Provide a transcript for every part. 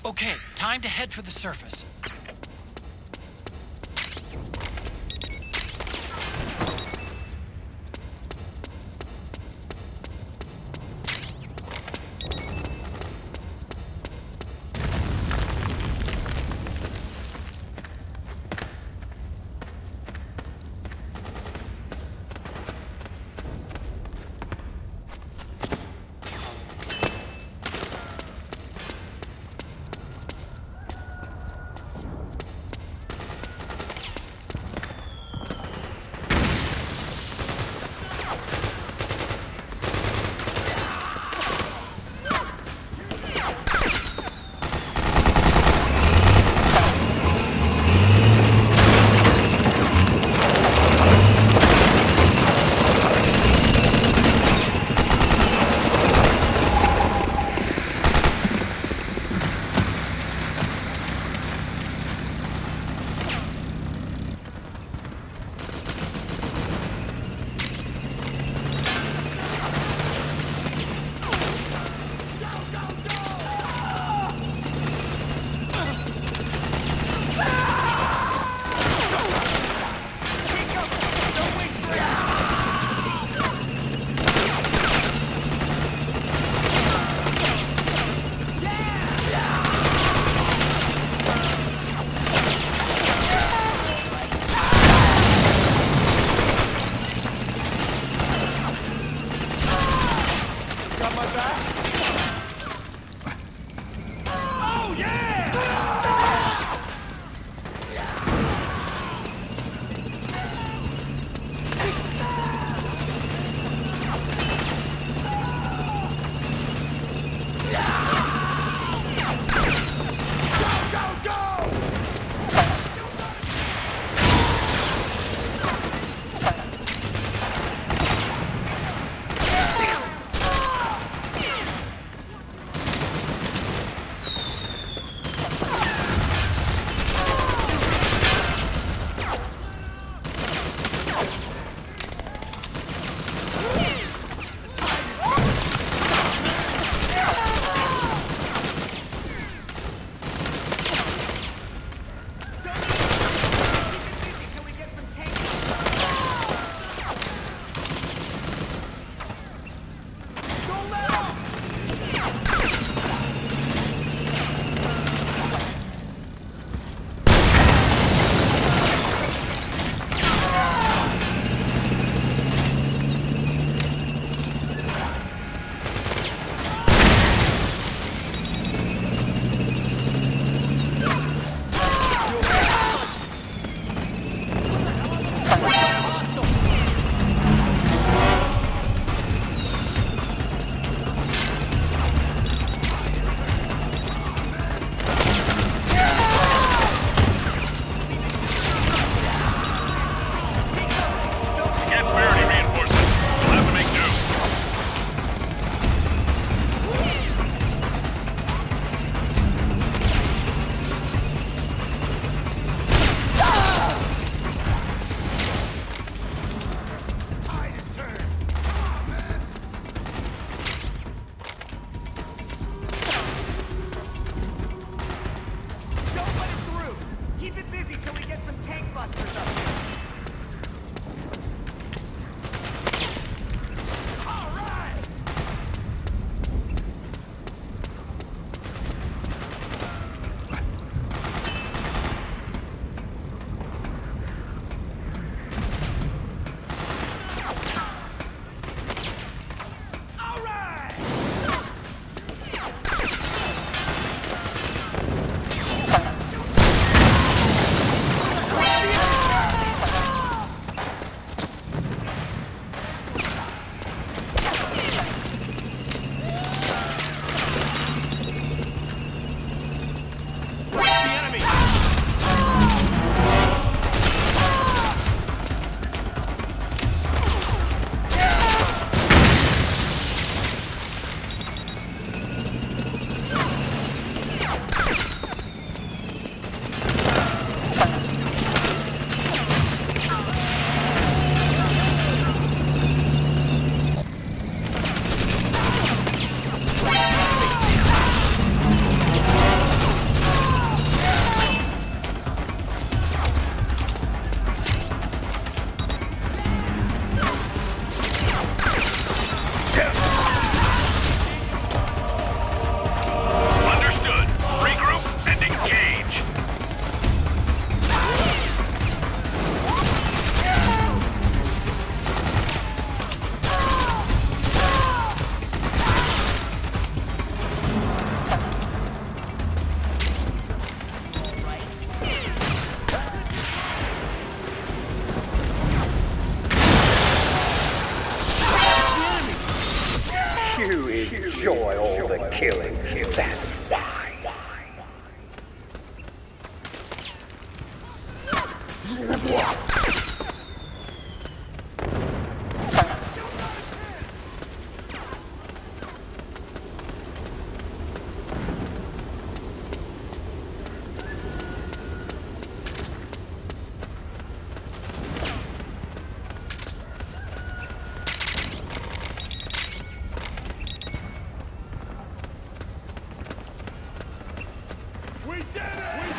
Okay, time to head for the surface. enjoy all the killing. That's why. We did it!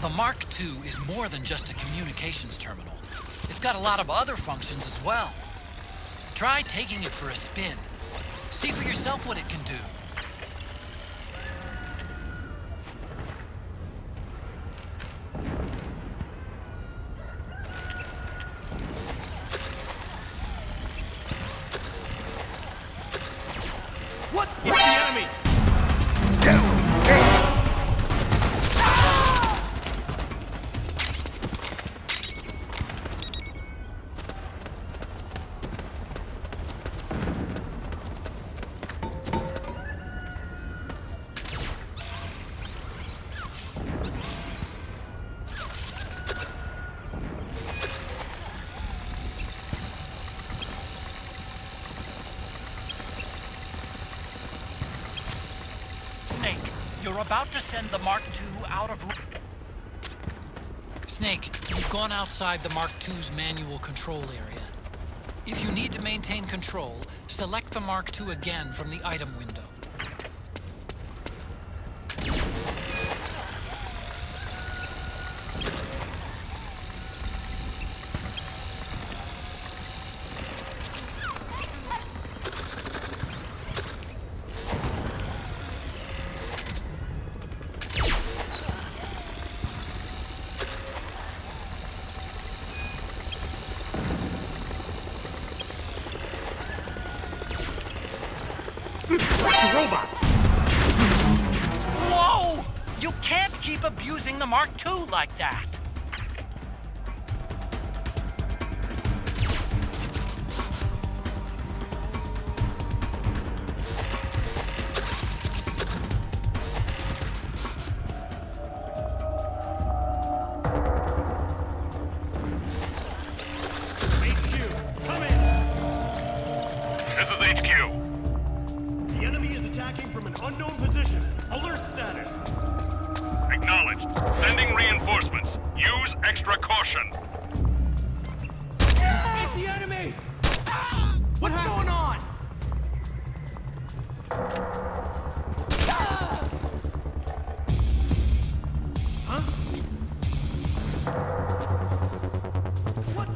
The Mark II is more than just a communications terminal. It's got a lot of other functions as well. Try taking it for a spin. See for yourself what it can do. What? It's the enemy! Snake, you're about to send the Mark II out of... Snake, you've gone outside the Mark II's manual control area. If you need to maintain control, select the Mark II again from the item window. It's a robot! Whoa! You can't keep abusing the Mark II like that! HQ, come in! This is HQ. The enemy is attacking from an unknown position. Alert status! Acknowledged. Sending reinforcements. Use extra caution. It's the enemy! What's going on? Huh? What?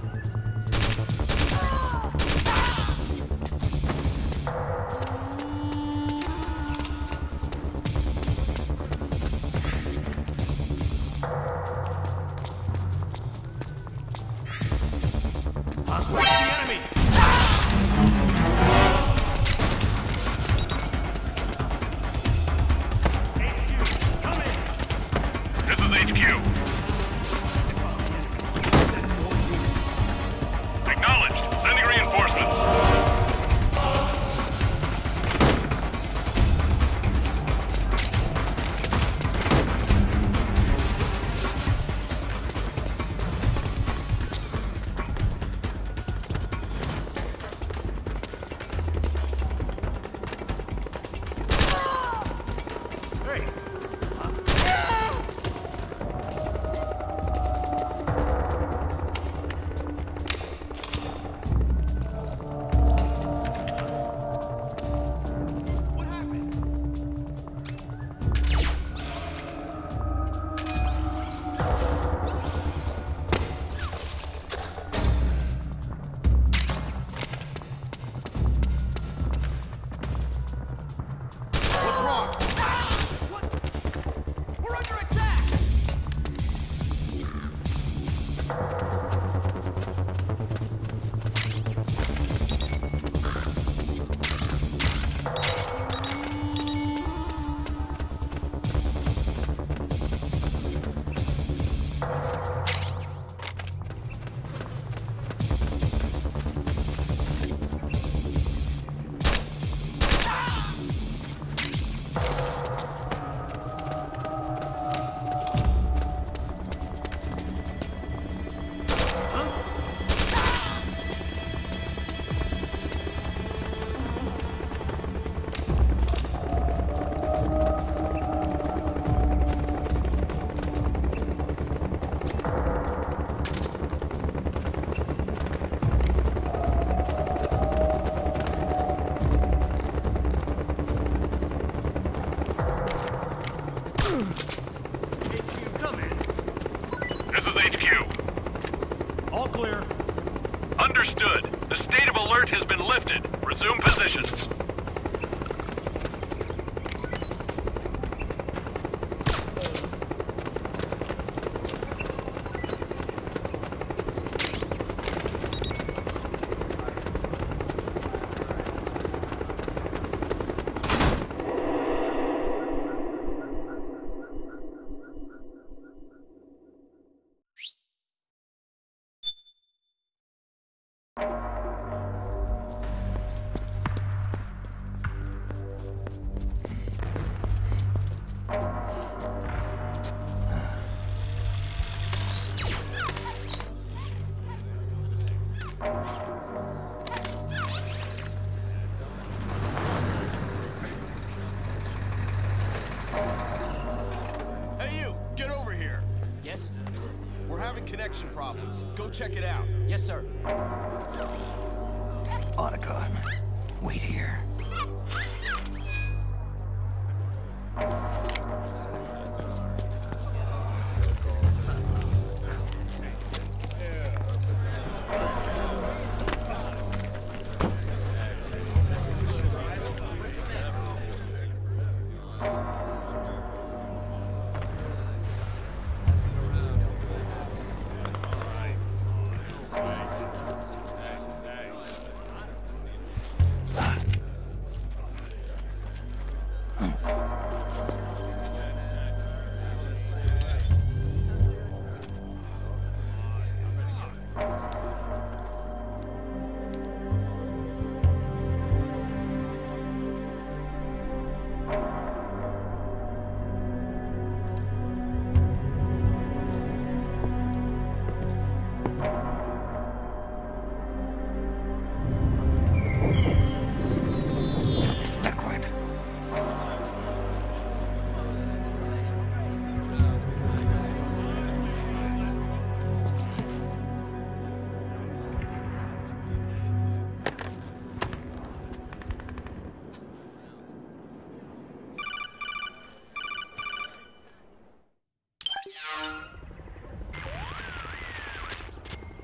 The state of alert has been lifted. Resume positions. Connection problems. Go check it out. Yes, sir. Otacon, wait here.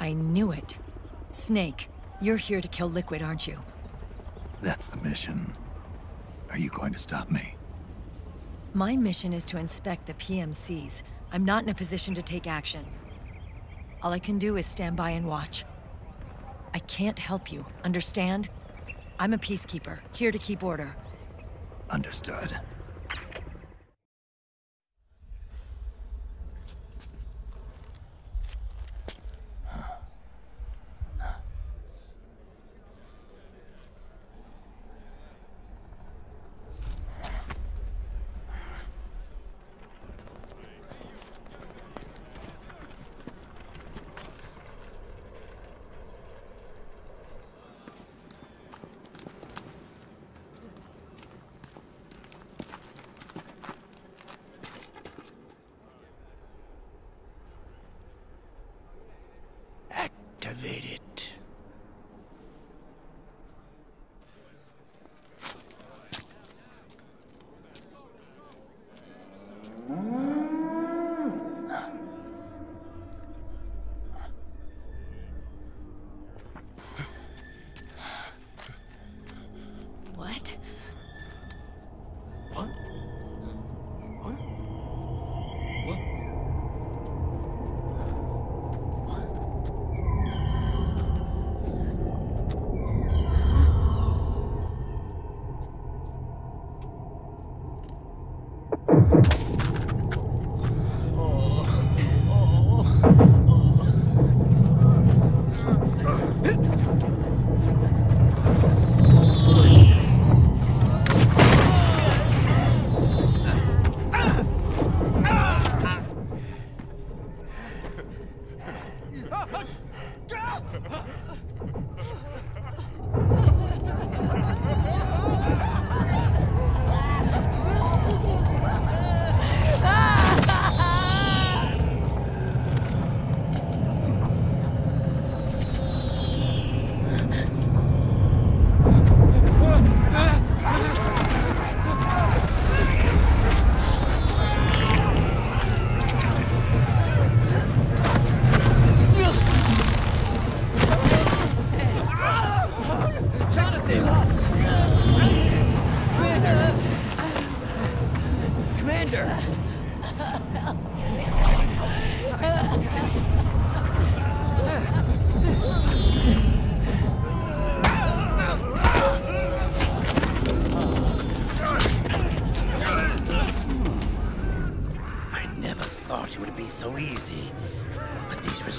I knew it. Snake, you're here to kill Liquid, aren't you? That's the mission. Are you going to stop me? My mission is to inspect the PMCs. I'm not in a position to take action. All I can do is stand by and watch. I can't help you, understand? I'm a peacekeeper, here to keep order. Understood.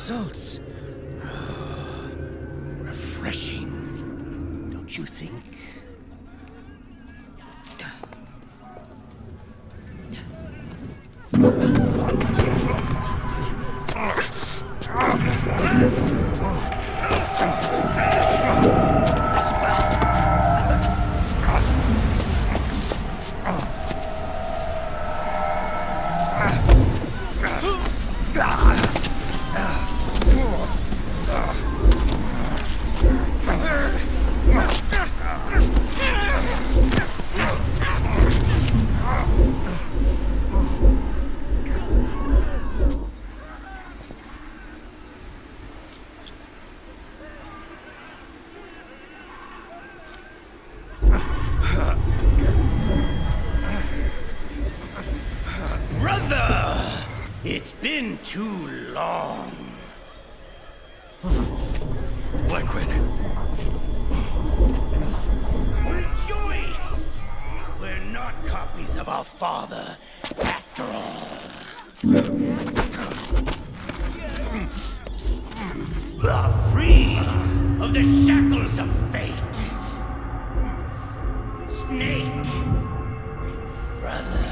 results. Refreshing, don't you think? It's been too long. Liquid. Rejoice! We're not copies of our father, after all. Are free of the shackles of fate. Snake, brother.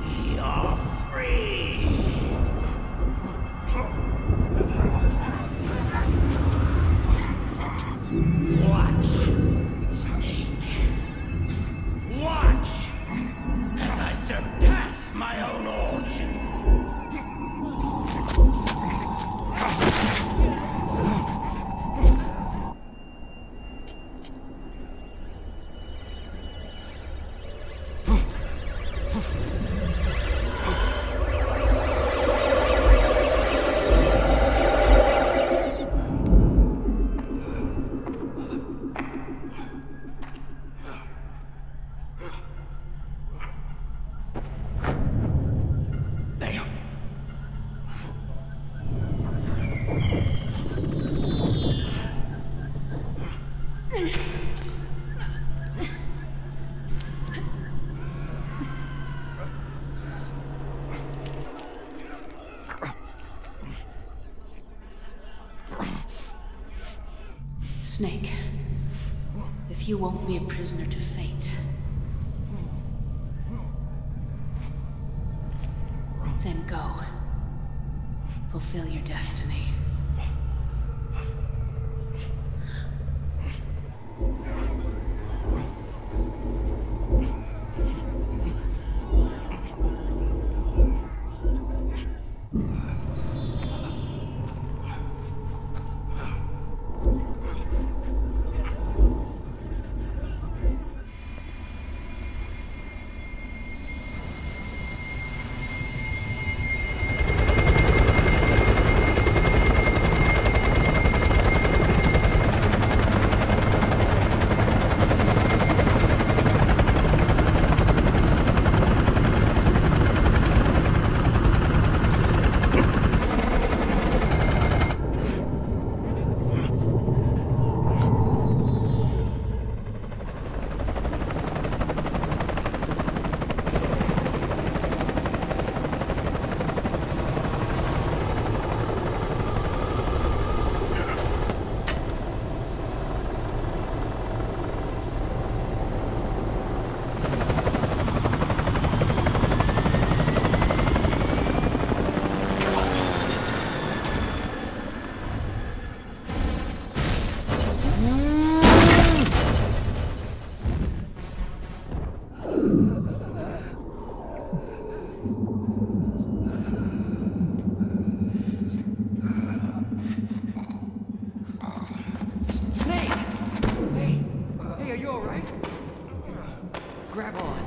We are free. Watch, Snake. Watch as I surpass my own origin. Snake, if you won't be a prisoner to fate, then go. Fulfill your destiny. Grab on.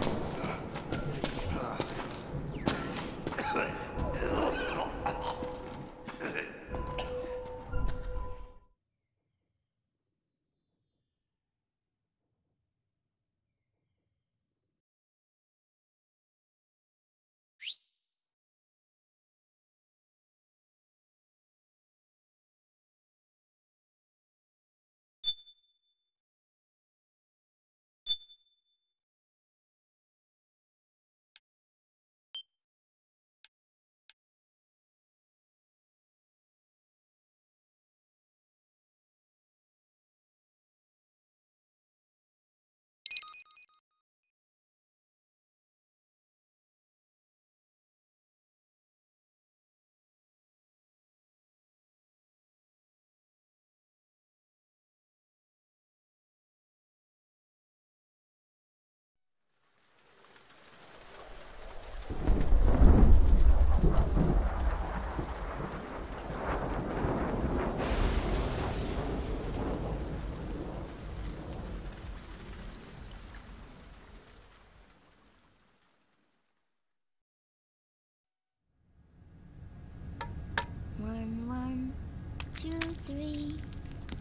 2, 3,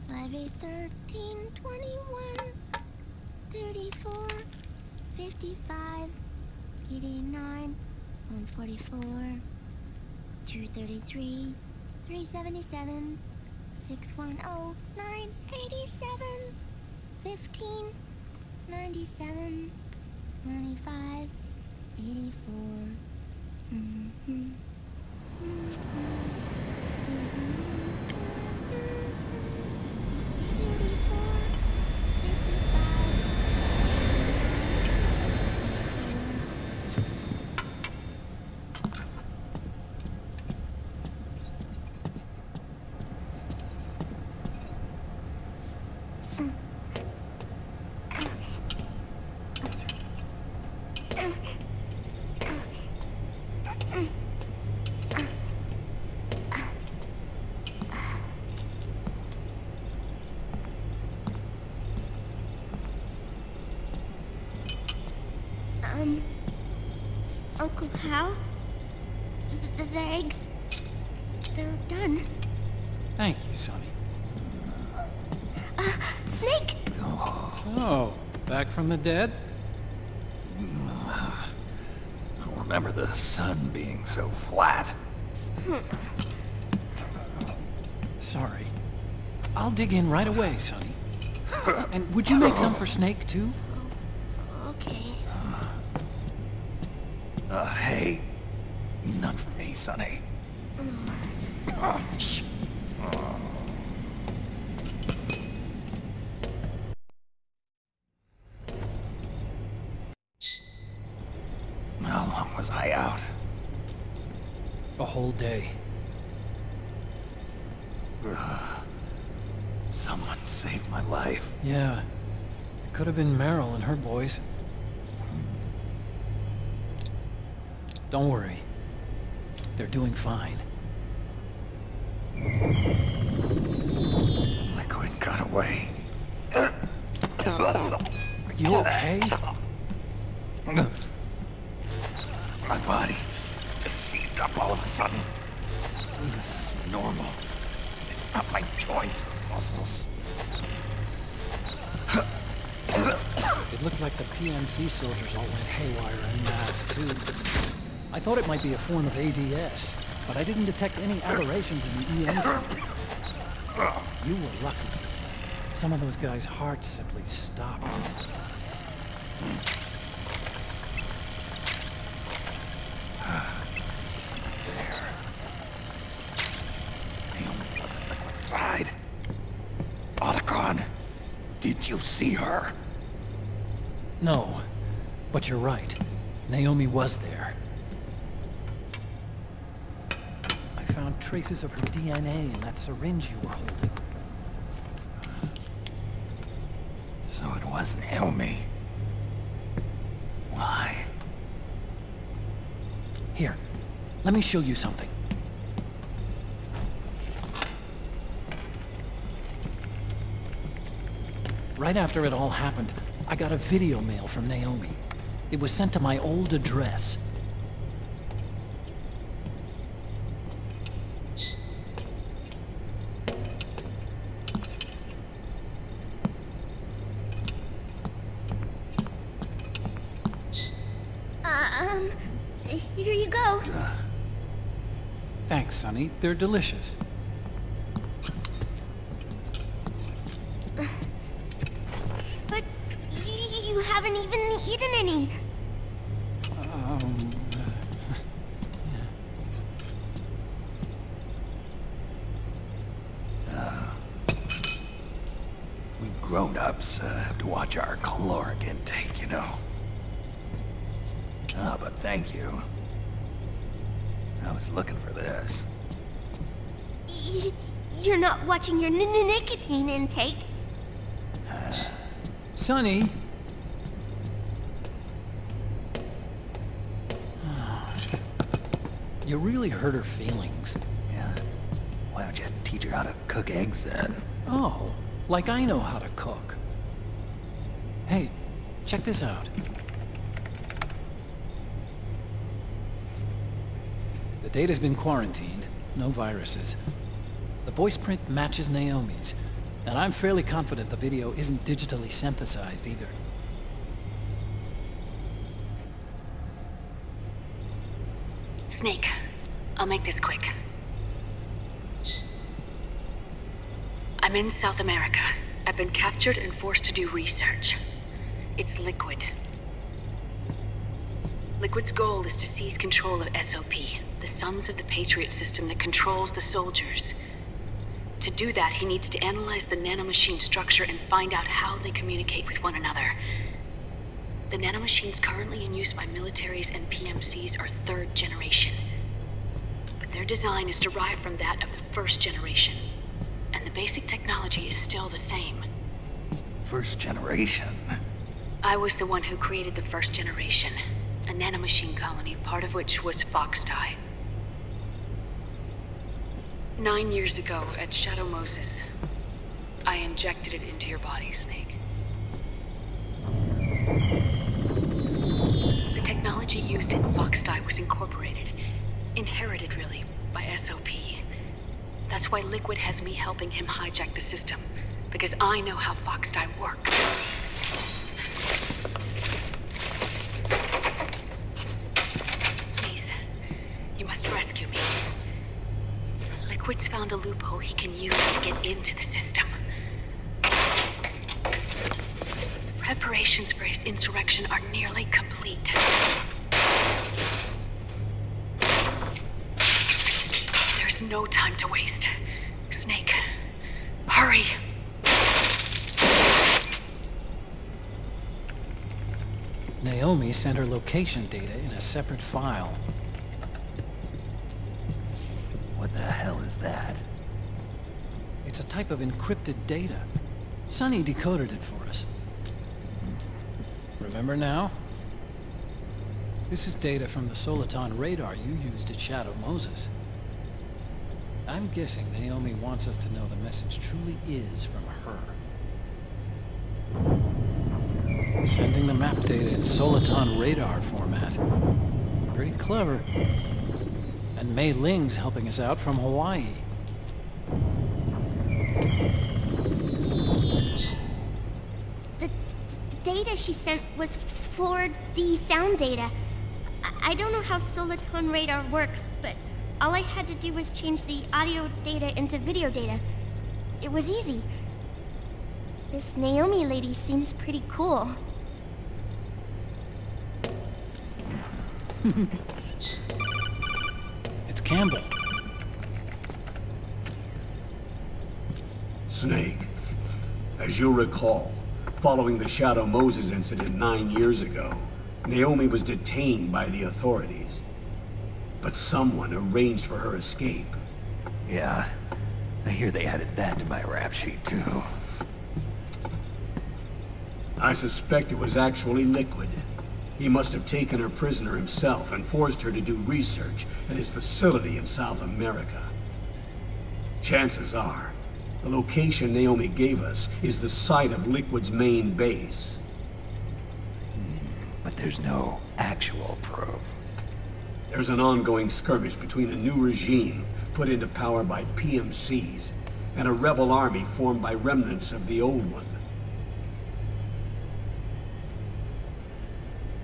5, 8, 13, 21, 34, 55, 89, 144, 233, 377, 610, 987, 15, 97, 95, 84. Uncle Hal? The eggs? They're done. Thank you, Sonny. Snake! So, back from the dead? I don't remember the sun being so flat. Sorry. I'll dig in right away, Sonny. And would you make some for Snake, too? Okay. Hey. None for me, Sonny. Shh. How long was I out? A whole day. Someone saved my life. Yeah. It could have been Meryl and her boys. Don't worry. They're doing fine. Liquid got away. Are you okay? My body just seized up all of a sudden. This is normal. It's not my joints or muscles. It looked like the PMC soldiers all went haywire en masse, too. I thought it might be a form of ADS, but I didn't detect any aberrations in the EM. You were lucky. Some of those guys' hearts simply stopped. There. Side. Otacon, did you see her? No, but you're right. Naomi was there. I found traces of her DNA in that syringe you were holding. So it was Naomi. Why? Here, let me show you something. Right after it all happened, I got a video mail from Naomi. It was sent to my old address. Here you go. Thanks, Sonny. They're delicious. But you haven't even eaten any. We grown-ups have to watch our caloric intake, you know. Ah, but thank you. I was looking for this. You're not watching your nicotine intake. Sonny! You really hurt her feelings. Yeah. Why don't you teach her how to cook eggs then? Oh, like I know how to cook. Hey, check this out. The data's been quarantined, no viruses. The voice print matches Naomi's, and I'm fairly confident the video isn't digitally synthesized either. Snake, I'll make this quick. I'm in South America. I've been captured and forced to do research. It's Liquid. Liquid's goal is to seize control of SOP, the Sons of the Patriot system that controls the soldiers. To do that, he needs to analyze the nanomachine structure and find out how they communicate with one another. The nanomachines currently in use by militaries and PMCs are 3rd generation. But their design is derived from that of the 1st generation. And the basic technology is still the same. 1st generation? I was the one who created the 1st generation. A nanomachine colony, part of which was Foxdie. 9 years ago, at Shadow Moses, I injected it into your body, Snake. The technology used in Foxdie was incorporated, inherited really, by SOP. That's why Liquid has me helping him hijack the system, because I know how Foxdie works. Please, you must rescue me. Liquid's found a loophole he can use to get into the system. Preparations for his insurrection are nearly complete. There's no time to waste. Snake, hurry! Naomi sent her location data in a separate file. What the hell is that? It's a type of encrypted data. Sonny decoded it for us. Remember now? This is data from the Soliton radar you used at Shadow Moses. I'm guessing Naomi wants us to know the message truly is from her. Sending the map data in Soliton radar format. Pretty clever. And Mei Ling's helping us out from Hawaii. The data she sent was 4D sound data. I don't know how Soliton radar works, but all I had to do was change the audio data into video data. It was easy. This Naomi lady seems pretty cool. It's Campbell. Snake, as you'll recall, following the Shadow Moses incident 9 years ago, Naomi was detained by the authorities. But someone arranged for her escape. Yeah, I hear they added that to my rap sheet too. I suspect it was actually Liquid. He must have taken her prisoner himself and forced her to do research at his facility in South America. Chances are, the location Naomi gave us is the site of Liquid's main base. But there's no actual proof. There's an ongoing skirmish between a new regime put into power by PMCs and a rebel army formed by remnants of the old one.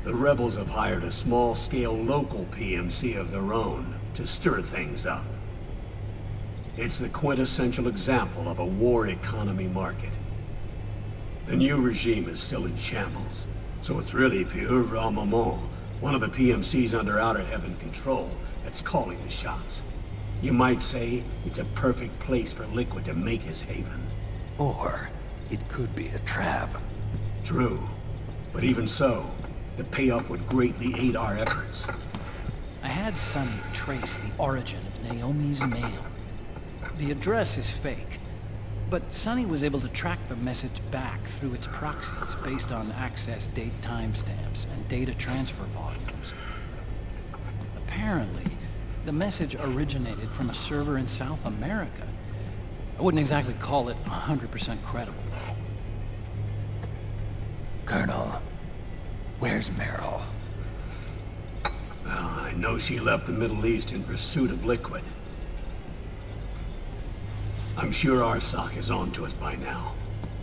The rebels have hired a small-scale local PMC of their own to stir things up. It's the quintessential example of a war economy market. The new regime is still in shambles, so it's really pure moment, one of the PMCs under Outer Heaven control, that's calling the shots. You might say it's a perfect place for Liquid to make his haven. Or it could be a trap. True, but even so, the payoff would greatly aid our efforts. I had Sonny trace the origin of Naomi's mail. The address is fake, but Sonny was able to track the message back through its proxies based on access date timestamps and data transfer volumes. Apparently, the message originated from a server in South America. I wouldn't exactly call it 100% credible, though. Colonel, where's Meryl? Well, I know she left the Middle East in pursuit of Liquid. I'm sure Arsak is on to us by now.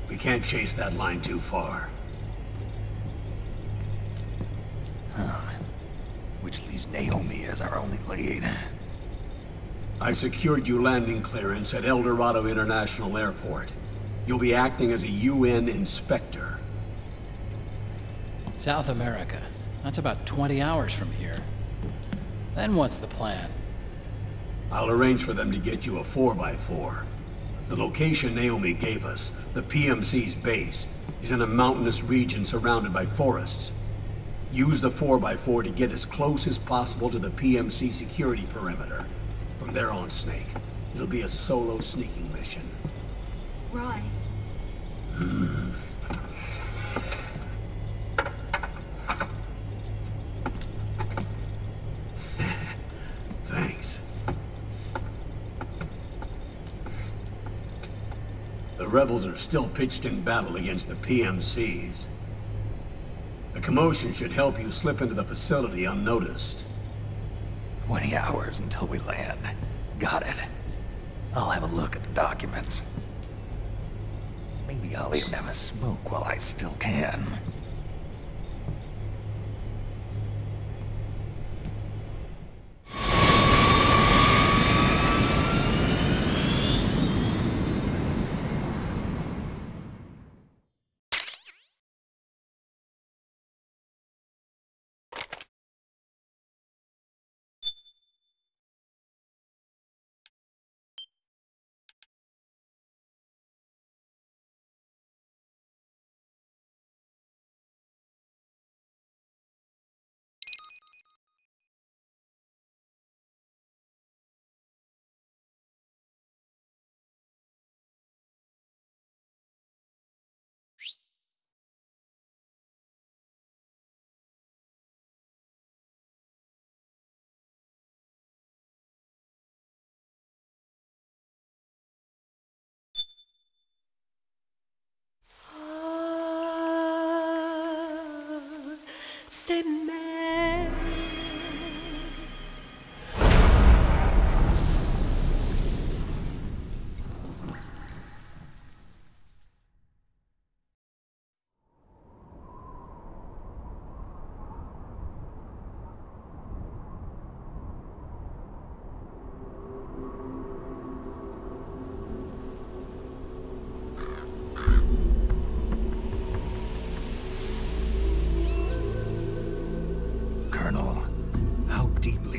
We can't chase that line too far. Which leaves Naomi as our only lead. I've secured you landing clearance at El Dorado International Airport. You'll be acting as a UN inspector. South America. That's about 20 hours from here. Then what's the plan? I'll arrange for them to get you a 4x4. The location Naomi gave us, the PMC's base, is in a mountainous region surrounded by forests. Use the 4x4 to get as close as possible to the PMC security perimeter. From there on, Snake, it'll be a solo sneaking mission. Right. Thanks. The rebels are still pitched in battle against the PMCs. The commotion should help you slip into the facility unnoticed. 20 hours until we land. Got it. I'll have a look at the documents. Maybe I'll even have a smoke while I still can.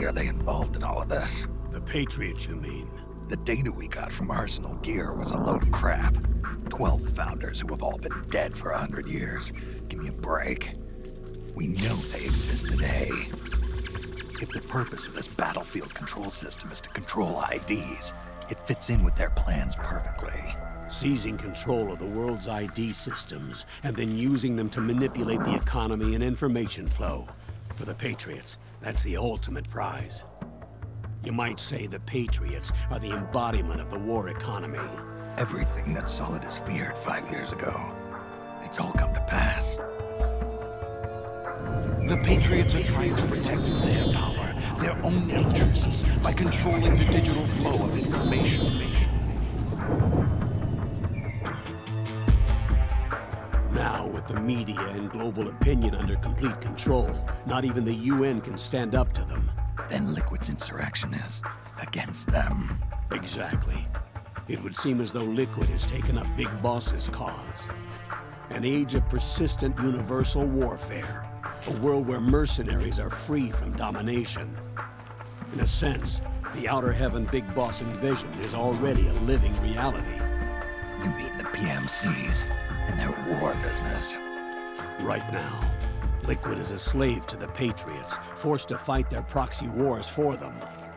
Are they involved in all of this? The Patriots, you mean? The data we got from Arsenal Gear was a load of crap. 12 founders who have all been dead for 100 years. Give me a break. We know they exist today. If the purpose of this battlefield control system is to control IDs, it fits in with their plans perfectly. Seizing control of the world's ID systems, and then using them to manipulate the economy and information flow. For the Patriots, that's the ultimate prize. You might say the Patriots are the embodiment of the war economy. Everything that Solid has feared 5 years ago, it's all come to pass. The Patriots are trying to protect their power, their own interests, by controlling the digital flow of information. Now, with the media and global opinion under complete control, not even the UN can stand up to them. Then Liquid's insurrection is against them. Exactly. It would seem as though Liquid has taken up Big Boss's cause. An age of persistent universal warfare. A world where mercenaries are free from domination. In a sense, the Outer Heaven Big Boss envisioned is already a living reality. You mean the PMCs and their war business? Right now, Liquid is a slave to the Patriots, forced to fight their proxy wars for them.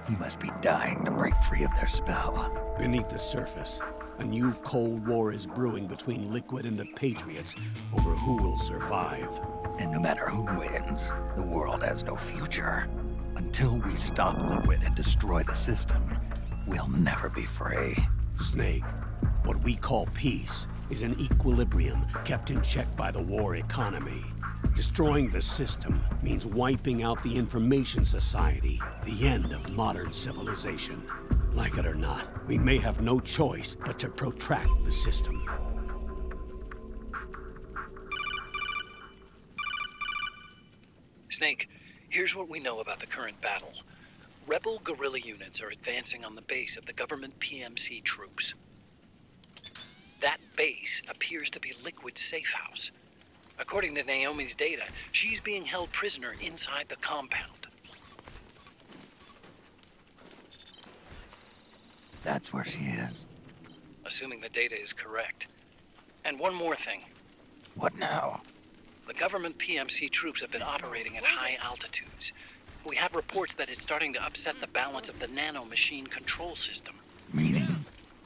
He must be dying to break free of their spell. Beneath the surface, a new Cold War is brewing between Liquid and the Patriots over who will survive. And no matter who wins, the world has no future. Until we stop Liquid and destroy the system, we'll never be free. Snake, what we call peace is an equilibrium kept in check by the war economy. Destroying the system means wiping out the information society, the end of modern civilization. Like it or not, we may have no choice but to protract the system. Snake, here's what we know about the current battle. Rebel guerrilla units are advancing on the base of the government PMC troops. That base appears to be Liquid's safe house. According to Naomi's data, she's being held prisoner inside the compound. That's where she is. Assuming the data is correct. And one more thing. What now? The government PMC troops have been operating at high altitudes. We have reports that it's starting to upset the balance of the nano-machine control system. Meaning?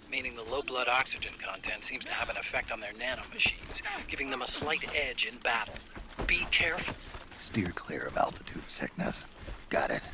Meaning the low blood oxygen content seems to have an effect on their nano-machines, giving them a slight edge in battle. Be careful. Steer clear of altitude sickness. Got it.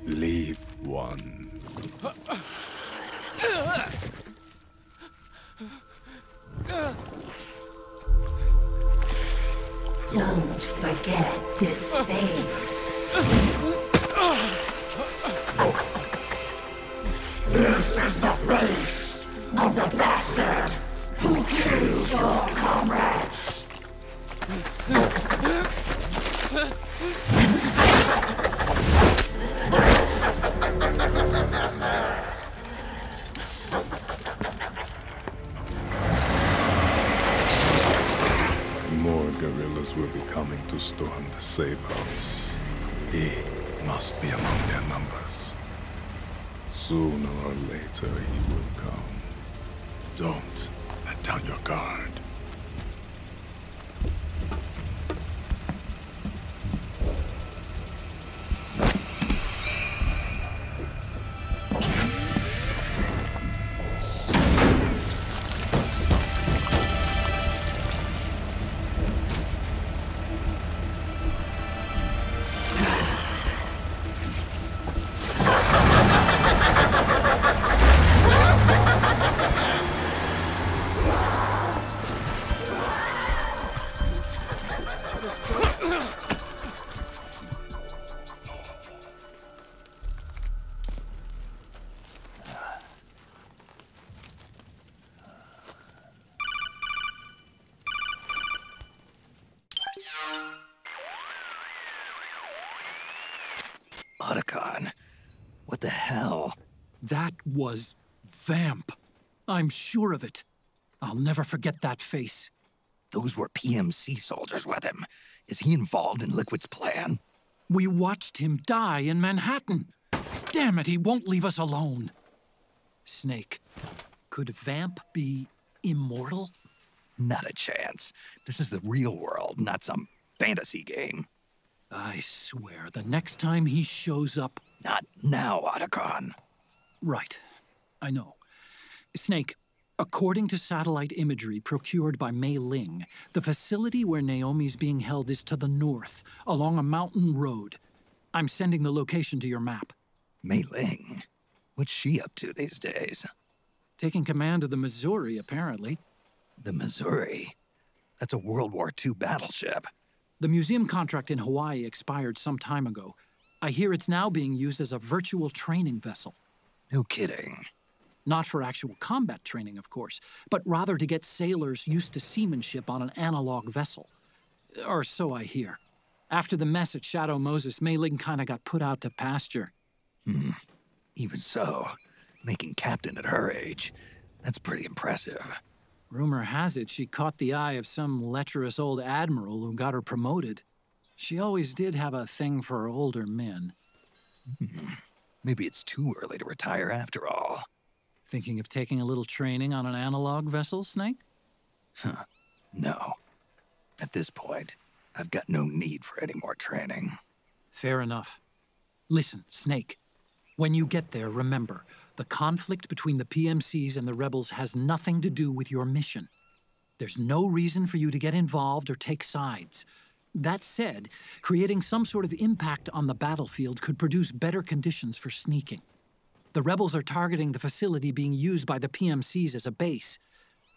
Leave one. Don't forget this face. This is the face of the bastard who killed your comrades. More guerrillas will be coming to storm the safe house. He must be among their numbers. Sooner or later he will come. Don't let down your guard. Otacon, what the hell? That was Vamp. I'm sure of it. I'll never forget that face. Those were PMC soldiers with him. Is he involved in Liquid's plan? We watched him die in Manhattan. Damn it, he won't leave us alone. Snake, could Vamp be immortal? Not a chance. This is the real world, not some fantasy game. I swear, the next time he shows up... Not now, Otacon. Right. I know. Snake, According to satellite imagery procured by Mei Ling, the facility where Naomi's being held is to the north, along a mountain road. I'm sending the location to your map. Mei Ling? What's she up to these days? Taking command of the Missouri, apparently. The Missouri? That's a World War II battleship. The museum contract in Hawaii expired some time ago. I hear it's now being used as a virtual training vessel. No kidding. Not for actual combat training, of course, but rather to get sailors used to seamanship on an analog vessel. Or so I hear. After the mess at Shadow Moses, Mei Ling kinda got put out to pasture. Even so, making captain at her age, that's pretty impressive. Rumor has it she caught the eye of some lecherous old admiral who got her promoted. She always did have a thing for older men. Maybe it's too early to retire after all. Thinking of taking a little training on an analog vessel, Snake? No. At this point, I've got no need for any more training. Fair enough. Listen, Snake. When you get there, remember, the conflict between the PMCs and the rebels has nothing to do with your mission. There's no reason for you to get involved or take sides. That said, creating some sort of impact on the battlefield could produce better conditions for sneaking. The rebels are targeting the facility being used by the PMCs as a base.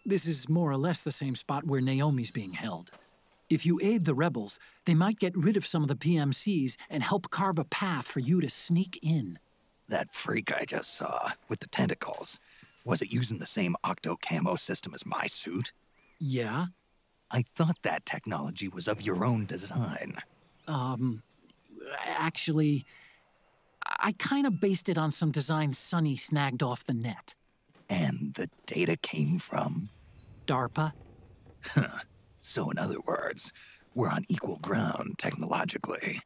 This is more or less the same spot where Naomi's being held. If you aid the rebels, they might get rid of some of the PMCs and help carve a path for you to sneak in. That freak I just saw, with the tentacles, was it using the same octo-camo system as my suit? Yeah? I thought that technology was of your own design. Actually, I kind of based it on some design Sonny snagged off the net. And the data came from? DARPA. So in other words, we're on equal ground technologically.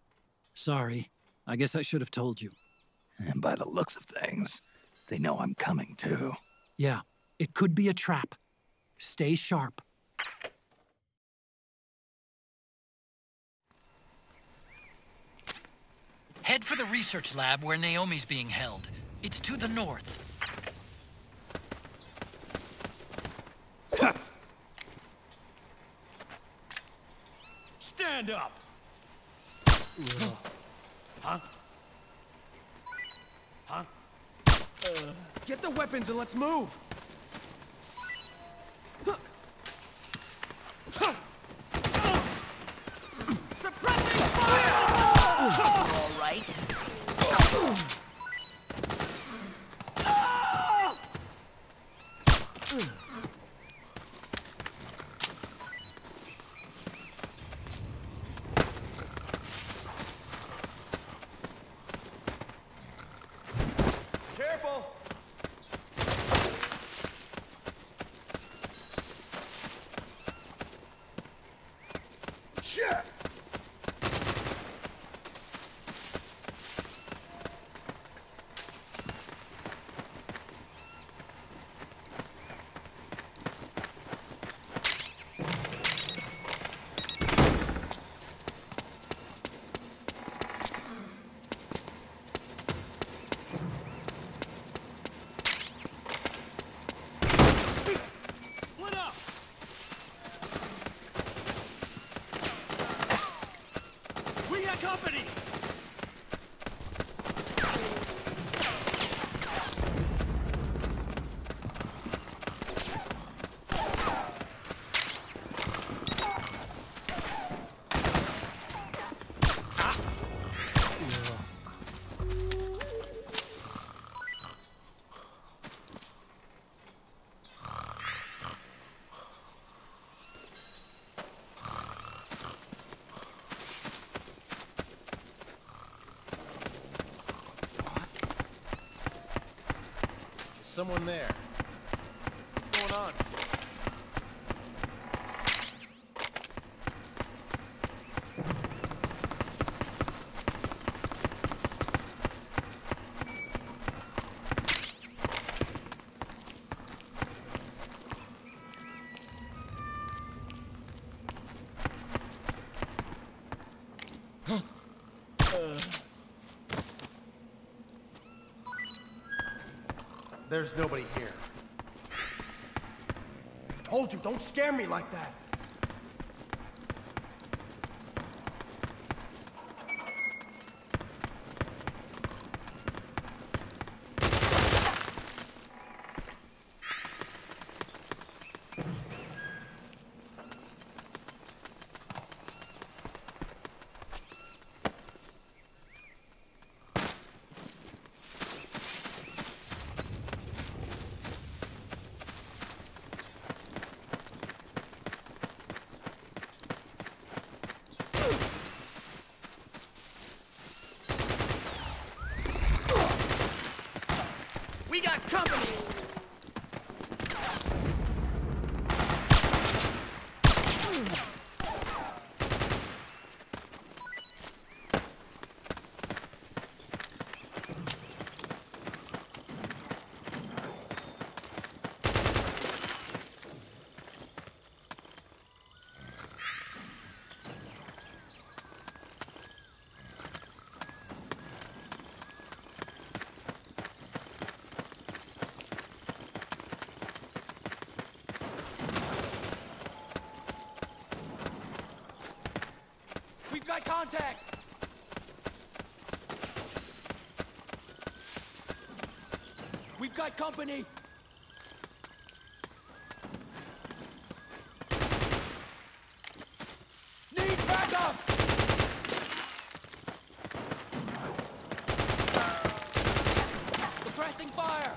Sorry. I guess I should have told you. And by the looks of things, they know I'm coming too. Yeah, it could be a trap. Stay sharp. Head for the research lab where Naomi's being held. It's to the north. Stand up! Huh? Huh? Get the weapons and let's move! Suppressing fire! All right. Careful! Shit! Split up! We got company! Someone there. What's going on? There's nobody here. Told you, don't scare me like that. We got company! We've got contact! We've got company! Need backup! Suppressing fire!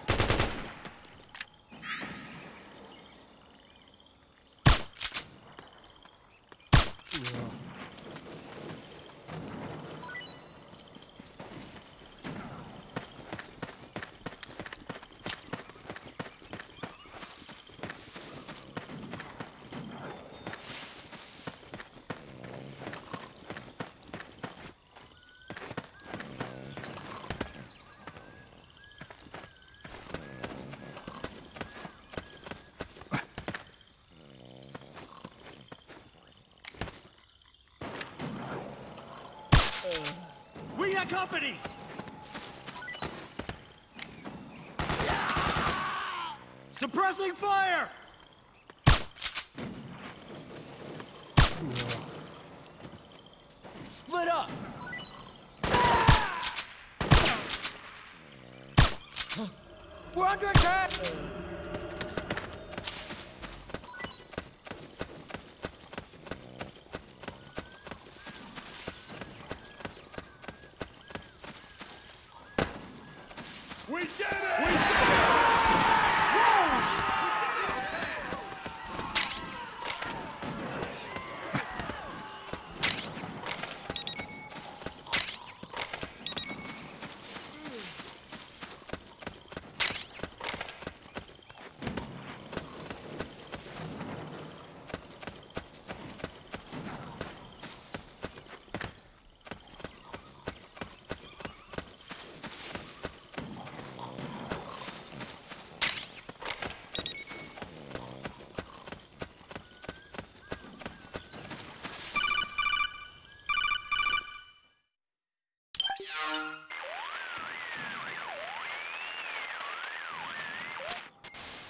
We got company! Suppressing fire! Split up! We're under attack! We did it! We did it!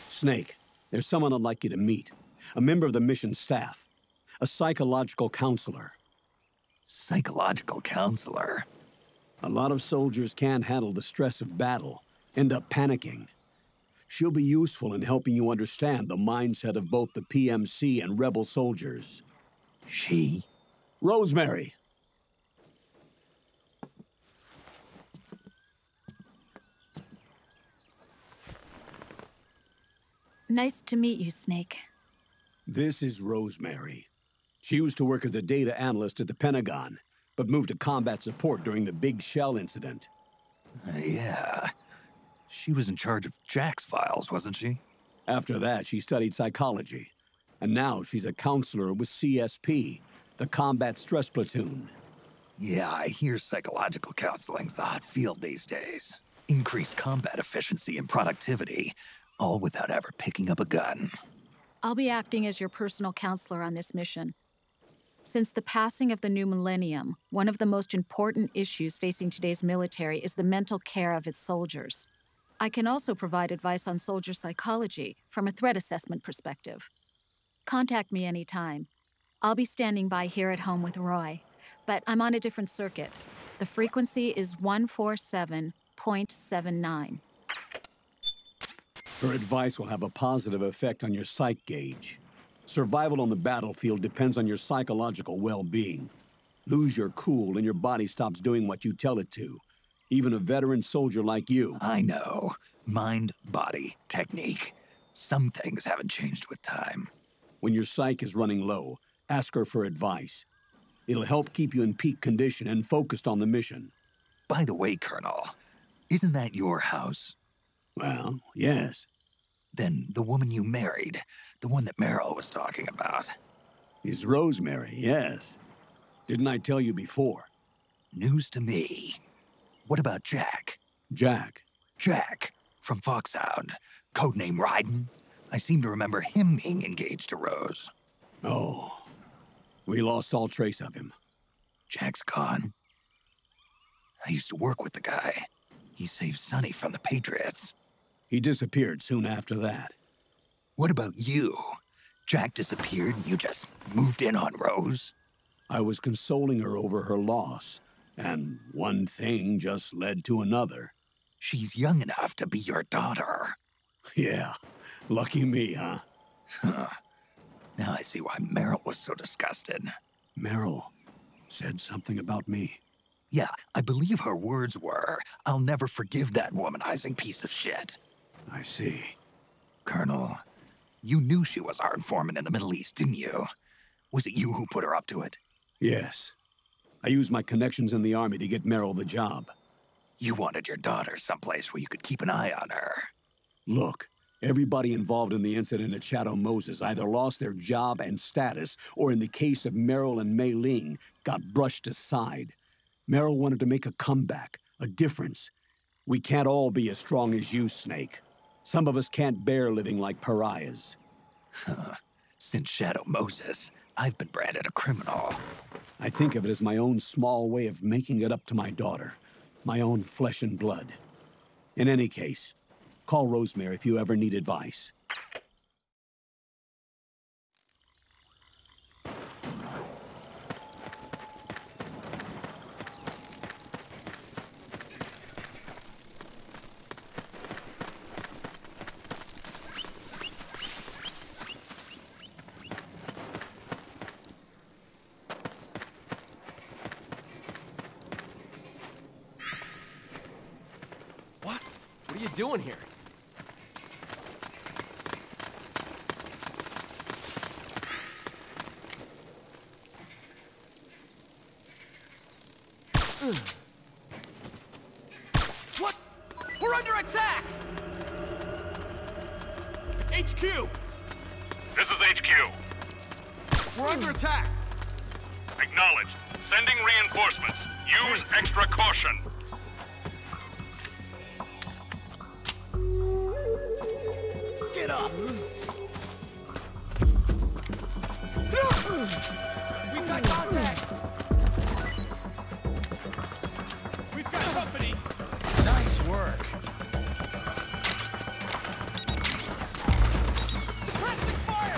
Snake, there's someone I'd like you to meet. A member of the mission staff. A psychological counselor. Psychological counselor? A lot of soldiers can't handle the stress of battle, end up panicking. She'll be useful in helping you understand the mindset of both the PMC and rebel soldiers. She? Rosemary. Nice to meet you, Snake. This is Rosemary. She used to work as a data analyst at the Pentagon, but moved to combat support during the Big Shell incident. Yeah. She was in charge of Jack's files, wasn't she? After that, she studied psychology. And now she's a counselor with CSP, the Combat Stress Platoon. Yeah, I hear psychological counseling's the hot field these days. Increased combat efficiency and productivity, all without ever picking up a gun. I'll be acting as your personal counselor on this mission. Since the passing of the new millennium, one of the most important issues facing today's military is the mental care of its soldiers. I can also provide advice on soldier psychology from a threat assessment perspective. Contact me anytime. I'll be standing by here at home with Roy, but I'm on a different circuit. The frequency is 147.79. Her advice will have a positive effect on your psych gauge. Survival on the battlefield depends on your psychological well-being. Lose your cool and your body stops doing what you tell it to. Even a veteran soldier like you. I know. Mind, body, technique. Some things haven't changed with time. When your psyche is running low, ask her for advice. It'll help keep you in peak condition and focused on the mission. By the way, Colonel, isn't that your house? Well, yes. Then the woman you married, the one that Meryl was talking about. Is Rosemary, yes. Didn't I tell you before? News to me. What about Jack? Jack? Jack, from Foxhound. Codename Ryden. I seem to remember him being engaged to Rose. Oh. We lost all trace of him. Jack's gone. I used to work with the guy. He saved Sonny from the Patriots. He disappeared soon after that. What about you? Jack disappeared and you just moved in on Rose? I was consoling her over her loss, and one thing just led to another. She's young enough to be your daughter. Yeah, lucky me, huh? Now I see why Meryl was so disgusted. Meryl said something about me. Yeah, I believe her words were, "I'll never forgive that womanizing piece of shit." I see. Colonel, you knew she was our informant in the Middle East, didn't you? Was it you who put her up to it? Yes. I used my connections in the Army to get Meryl the job. You wanted your daughter someplace where you could keep an eye on her. Look, everybody involved in the incident at Shadow Moses either lost their job and status, or in the case of Meryl and Mei Ling, got brushed aside. Meryl wanted to make a comeback, a difference. We can't all be as strong as you, Snake. Some of us can't bear living like pariahs. Since Shadow Moses, I've been branded a criminal. I think of it as my own small way of making it up to my daughter. My own flesh and blood. In any case, call Rosemary if you ever need advice. What are you doing here? What? We're under attack! HQ! This is HQ. We're under attack! Acknowledged. Sending reinforcements. Use extra caution. Get up! We've got contact! We've got company! Nice work. Suppressing fire!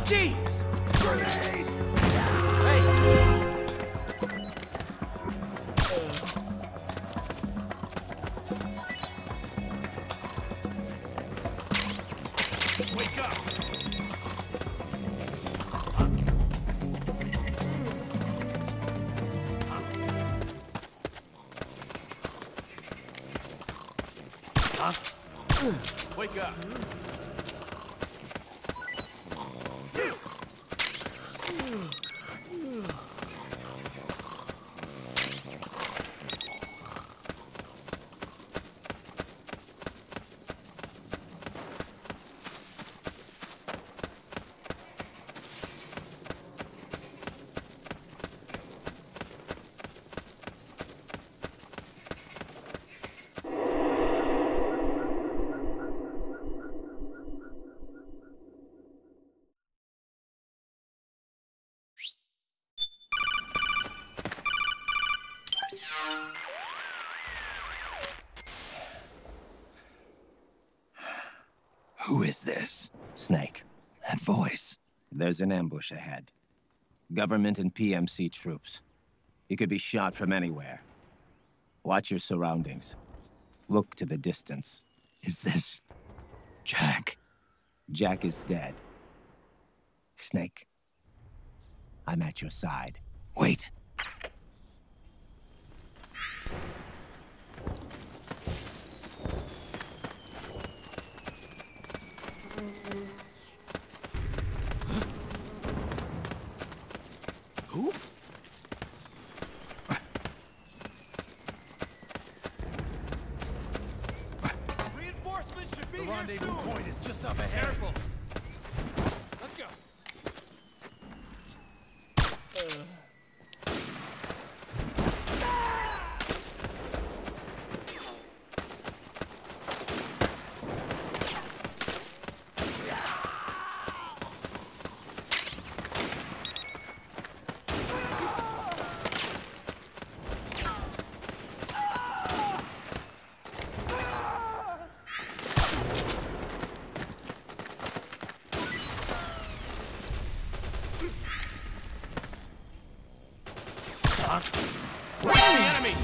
Jeez! Grenade! Wake up! Wake up! Who is this? Snake. That voice. There's an ambush ahead. Government and PMC troops. You could be shot from anywhere. Watch your surroundings. Look to the distance. Is this... Jack? Jack is dead. Snake. I'm at your side. Wait. Who? Reinforcements should be The here rendezvous soon. point is just up ahead. Careful. Let's go. Where's the enemy?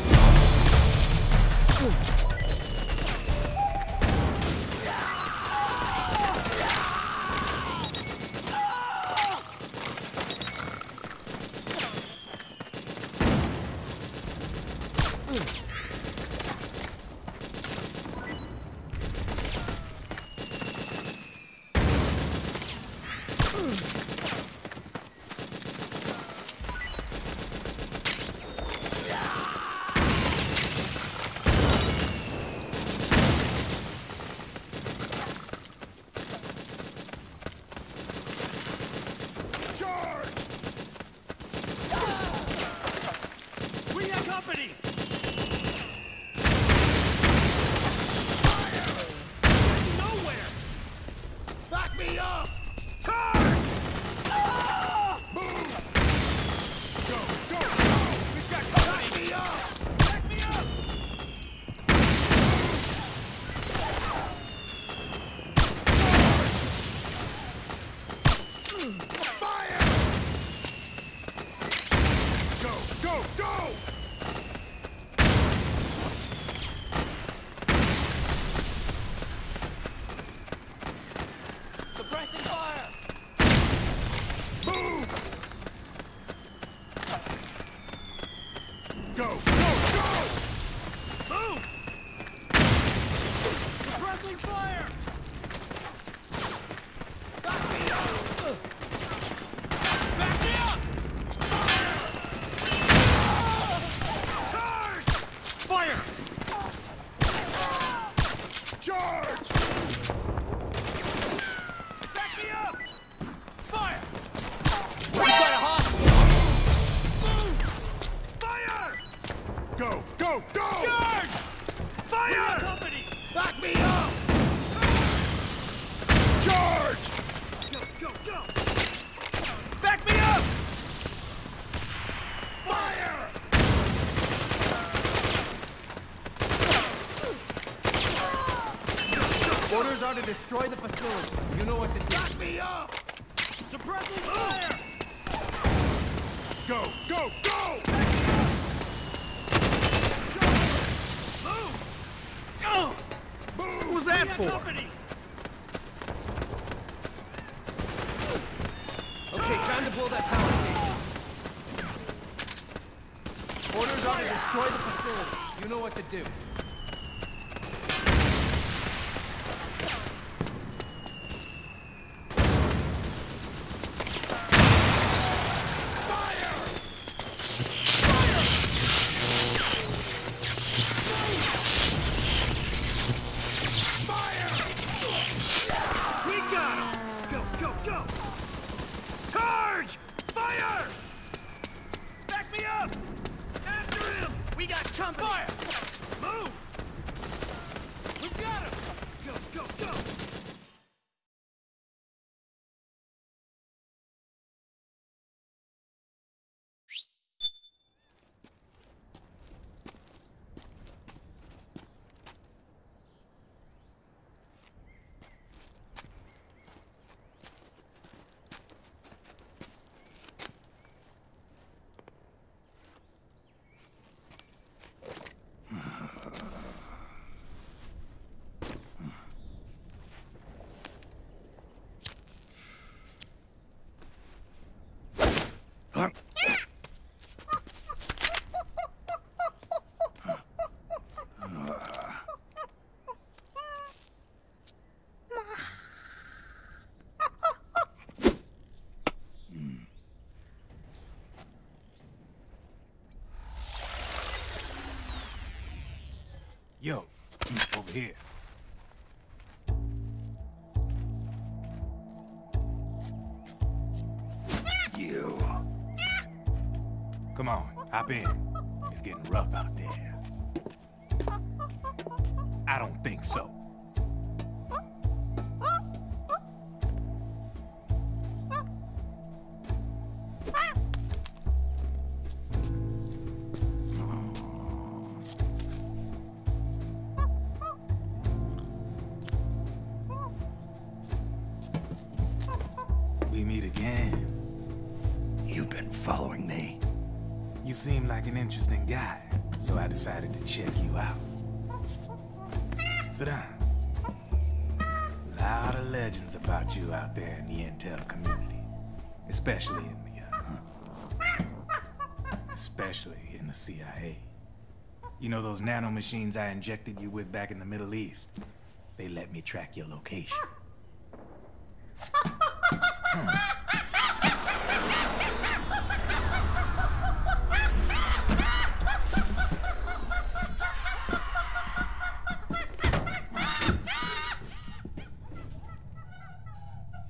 We have company. Nowhere. Back me up! Charge! Move! Go, go, go! We've got company! Back me up! Back me up. Fire! Go, go, go! Suppressing fire. Move! Go, go, go! Move. Suppressing fire. Back me up! Back me up. Charge! Fire! Charge! Back me up. Fire. We got a hostage! Move. Fire. Go, go, go! Charge. We have Fire! company. Back me up! Charge! Go, go, go. Back me up. Fire! Orders are to destroy the facility. You know what to do. Back me up! Suppressing fire. Go, go, go! Move. Go! What was that We have for? company. Okay, time to blow that power cable. Orders are to destroy the facility. You know what to do. We got him! Go, go, go! Charge! Fire! Back me up. After him! We got company! Fire. Move. We've got him. Go, go, go! Yo, over here. You. Come on, hop in. It's getting rough out there. I don't think so. We meet again. You've been following me. You seem like an interesting guy, so I decided to check you out. Sit down. A lot of legends about you out there in the intel community, especially in the CIA. You know those nanomachines I injected you with back in the Middle East? They let me track your location.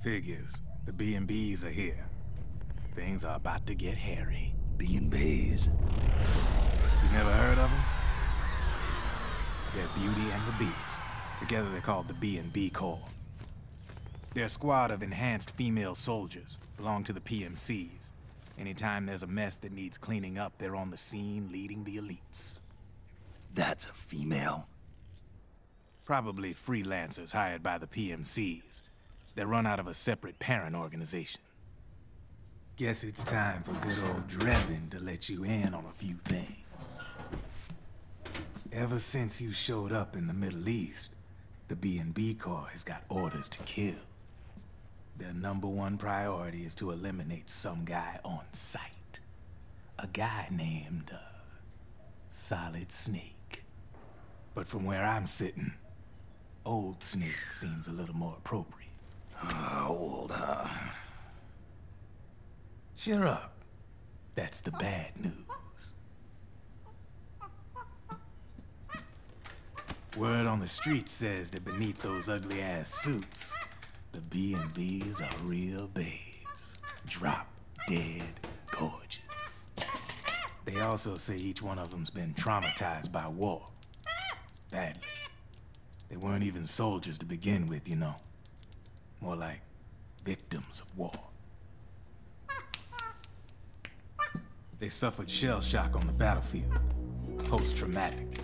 Figures. The B&Bs are here. Things are about to get hairy. B&Bs? You never heard of them? They're Beauty and the Beast. Together they're called the B&B Corps. They're a squad of enhanced female soldiers, belong to the PMCs. Anytime there's a mess that needs cleaning up, they're on the scene leading the elites. That's a female? Probably freelancers hired by the PMCs. They're run out of a separate parent organization. Guess it's time for good old Drebin to let you in on a few things. Ever since you showed up in the Middle East, the B&B Corps has got orders to kill. Their #1 priority is to eliminate some guy on sight. A guy named, Solid Snake. But from where I'm sitting, Old Snake seems a little more appropriate. Old, huh? Cheer up. That's the bad news. Word on the street says that beneath those ugly-ass suits, the B&Bs are real babes. Drop dead gorgeous. They also say each one of them's been traumatized by war. Badly. They weren't even soldiers to begin with, you know. More like victims of war. They suffered shell shock on the battlefield. Post-traumatic.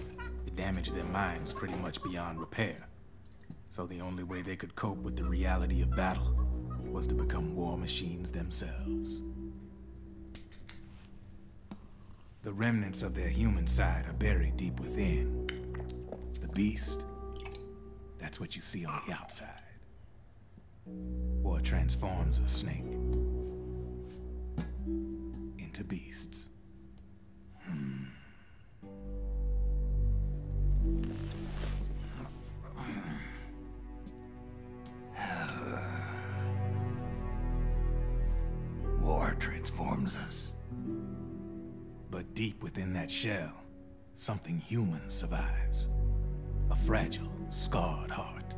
It damaged their minds pretty much beyond repair. So the only way they could cope with the reality of battle was to become war machines themselves. The remnants of their human side are buried deep within. The beast, that's what you see on the outside. War transforms a snake into beasts. War transforms us. But deep within that shell, something human survives. A fragile, scarred heart.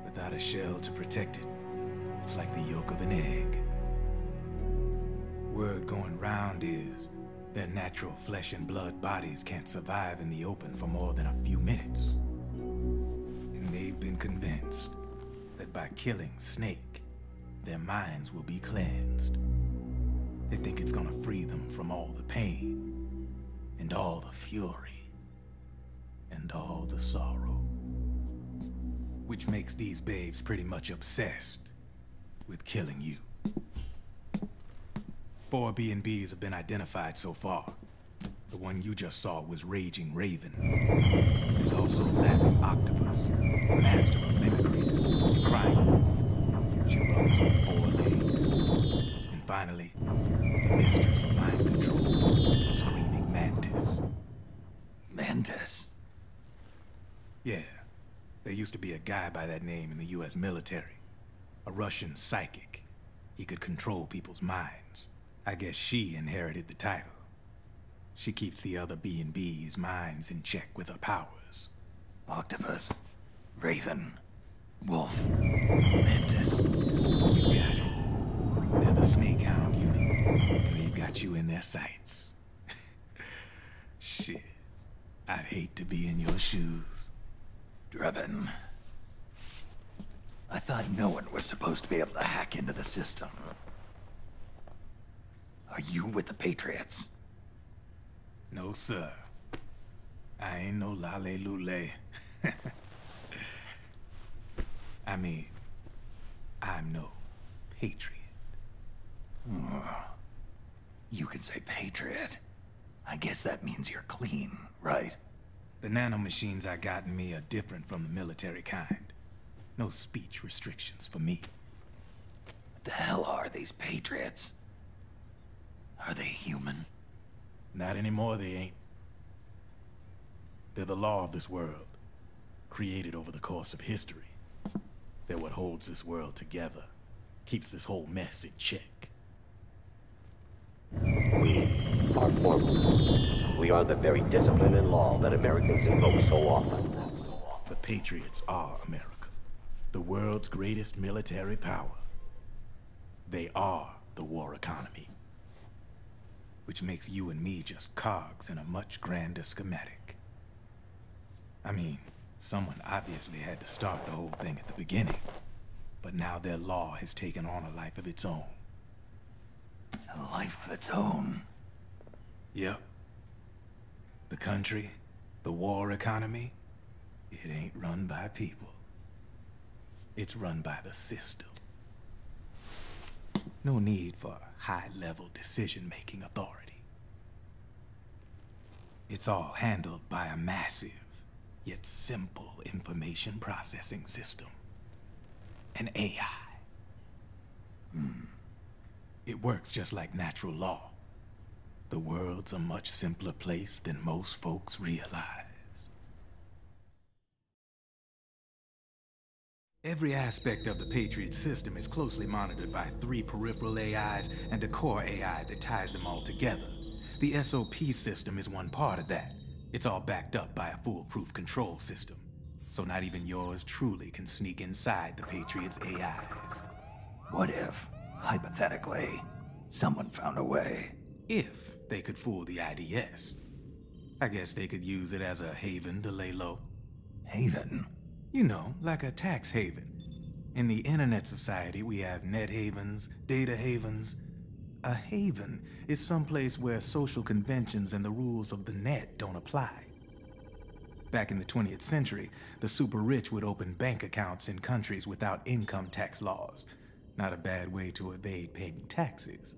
Without a shell to protect it, it's like the yolk of an egg. Word going round is their natural flesh and blood bodies can't survive in the open for more than a few minutes. And they've been convinced that by killing Snake, their minds will be cleansed. They think it's gonna free them from all the pain, and all the fury, and all the sorrow. Which makes these babes pretty much obsessed with killing you. 4 B&Bs have been identified so far. The one you just saw was Raging Raven. There's also Laughing Octopus, the master of mimicry, and Crying Wolf. She runs on 4 legs. And finally, the mistress of mind control, Screaming Mantis. Mantis? Yeah. There used to be a guy by that name in the US military. A Russian psychic. He could control people's minds. I guess she inherited the title. She keeps the other B&B's minds in check with her powers. Octopus, Raven, Wolf, Mantis. You got it. They're the Snakehound unit, and they've got you in their sights. Shit. I'd hate to be in your shoes. Drebin. I thought no one was supposed to be able to hack into the system. Are you with the Patriots? No, sir. I ain't no lale-lule. I mean, I'm no patriot. Oh. You can say patriot. I guess that means you're clean, right? The nanomachines I got in me are different from the military kind. No speech restrictions for me. What the hell are these Patriots? Are they human? Not anymore, they ain't. They're the law of this world, created over the course of history. They're what holds this world together, keeps this whole mess in check. We are formalists. We are the very discipline and law that Americans invoke so often. The Patriots are America, the world's greatest military power. They are the war economy, which makes you and me just cogs in a much grander schematic. I mean, someone obviously had to start the whole thing at the beginning, but now their law has taken on a life of its own. A life of its own? Yep. The country, the war economy, it ain't run by people. It's run by the system. No need for high-level decision-making authority. It's all handled by a massive, yet simple information processing system. An AI. It works just like natural law. The world's a much simpler place than most folks realize. Every aspect of the Patriot system is closely monitored by 3 peripheral AIs and a core AI that ties them all together. The SOP system is one part of that. It's all backed up by a foolproof control system. So not even yours truly can sneak inside the Patriots' AIs. What if, hypothetically, someone found a way? If they could fool the IDS. I guess they could use it as a haven to lay low. Haven? You know, like a tax haven. In the internet society, we have net havens, data havens. A haven is someplace where social conventions and the rules of the net don't apply. Back in the 20th century, the super rich would open bank accounts in countries without income tax laws. Not a bad way to evade paying taxes.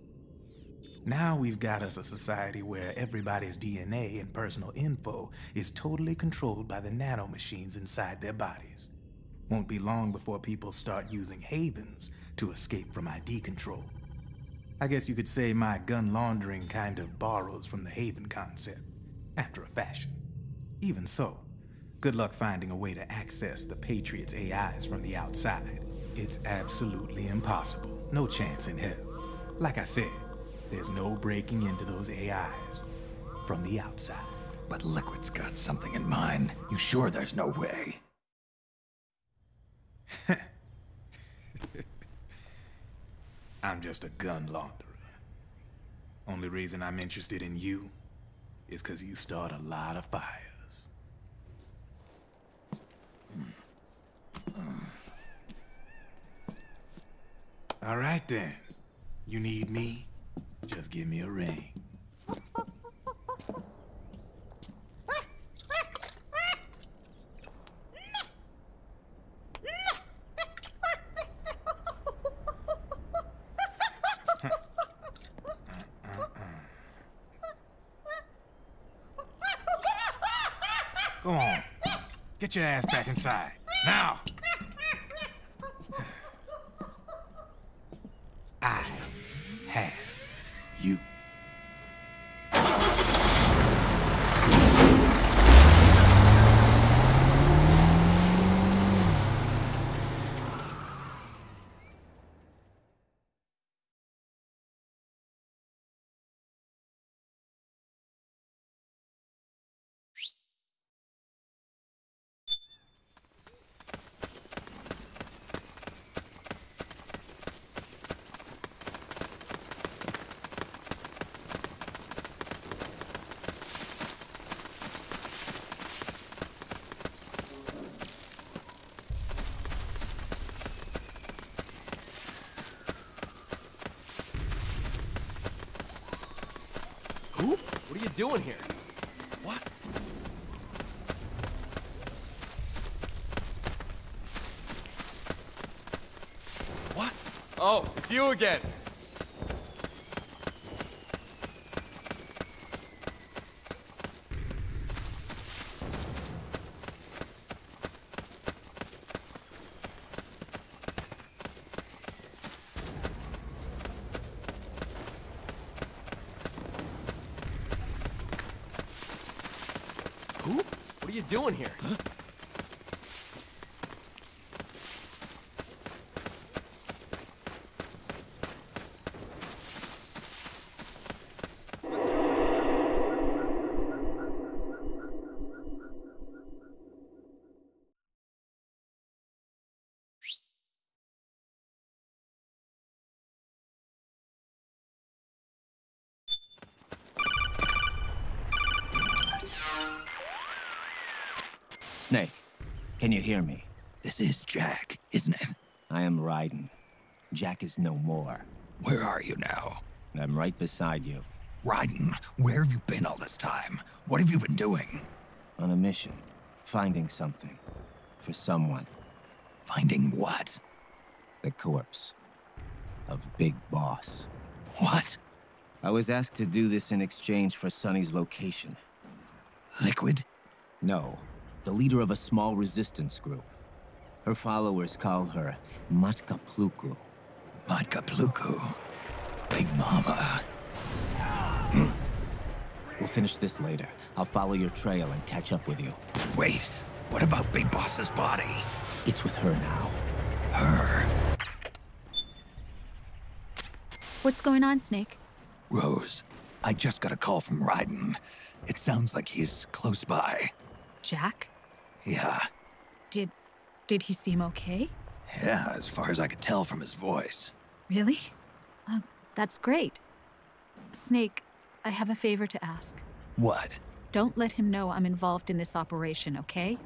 Now we've got us a society where everybody's DNA and personal info is totally controlled by the nanomachines inside their bodies. Won't be long before people start using havens to escape from ID control. I guess you could say my gun laundering kind of borrows from the haven concept, after a fashion. Even so, good luck finding a way to access the Patriots' AIs from the outside. It's absolutely impossible. No chance in hell. Like I said, there's no breaking into those AIs from the outside. But Liquid's got something in mind. You sure there's no way? I'm just a gun launderer. Only reason I'm interested in you is because you start a lot of fires. All right then. You need me? Just give me a ring. Go on. Get your ass back inside. Now! I have you. What are you doing here? What? What? Oh, it's you again. What are you doing here? Huh? Snake, can you hear me? This is Jack, isn't it? I am Raiden. Jack is no more. Where are you now? I'm right beside you. Raiden, where have you been all this time? What have you been doing? On a mission. Finding something. For someone. Finding what? The corpse. Of Big Boss. What? I was asked to do this in exchange for Sonny's location. Liquid? No. The leader of a small resistance group. Her followers call her Matka Pluku. Matka Pluku? Big Mama. We'll finish this later. I'll follow your trail and catch up with you. Wait, what about Big Boss's body? It's with her now. Her? What's going on, Snake? Rose, I just got a call from Raiden. It sounds like he's close by. Jack? Yeah. Did he seem okay? Yeah, as far as I could tell from his voice. Really? That's great. Snake, I have a favor to ask. What? Don't let him know I'm involved in this operation, okay?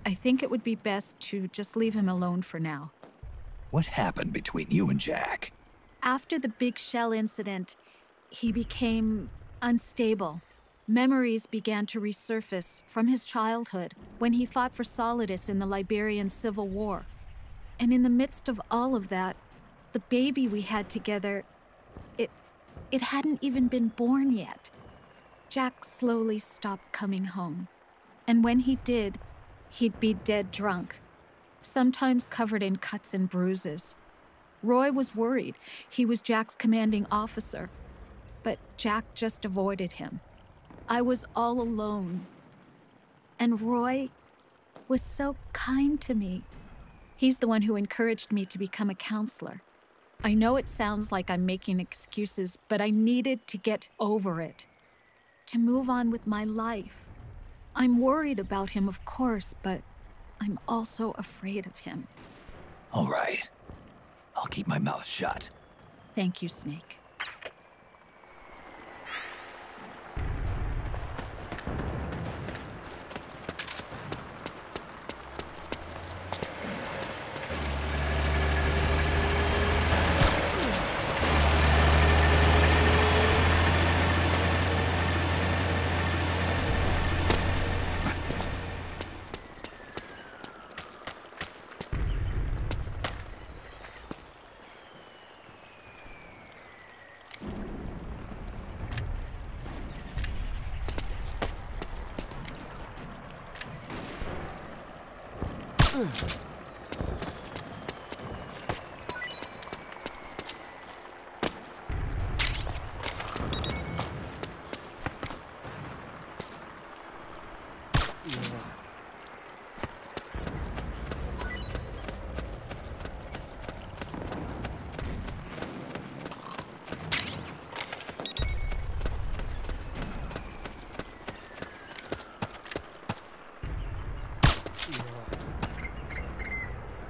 I think it would be best to just leave him alone for now. What happened between you and Jack? After the Big Shell incident, he became unstable. Memories began to resurface from his childhood when he fought for Solidus in the Liberian Civil War. And in the midst of all of that, the baby we had together, it hadn't even been born yet. Jack slowly stopped coming home. And when he did, he'd be dead drunk, sometimes covered in cuts and bruises. Roy was worried. He was Jack's commanding officer. But Jack just avoided him. I was all alone. And Roy was so kind to me. He's the one who encouraged me to become a counselor. I know it sounds like I'm making excuses, but I needed to get over it. To move on with my life. I'm worried about him, of course, but I'm also afraid of him. All right. I'll keep my mouth shut. Thank you, Snake.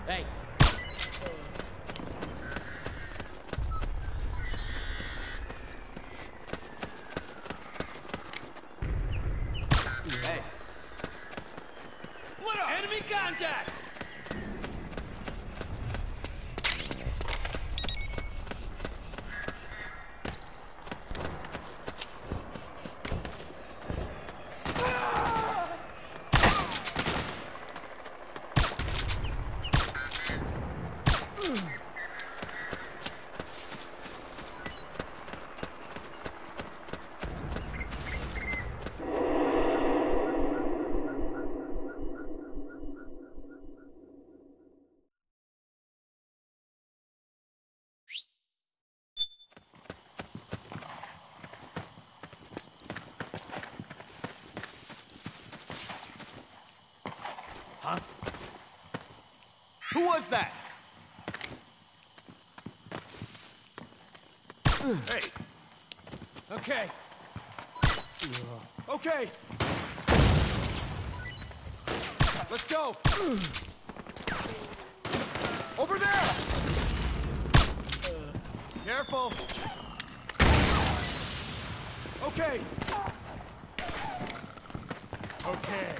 Hey. Hey. What up? Enemy contact! Huh? Who was that? Hey. Okay. Okay. Let's go. Over there. Careful. Okay. Okay.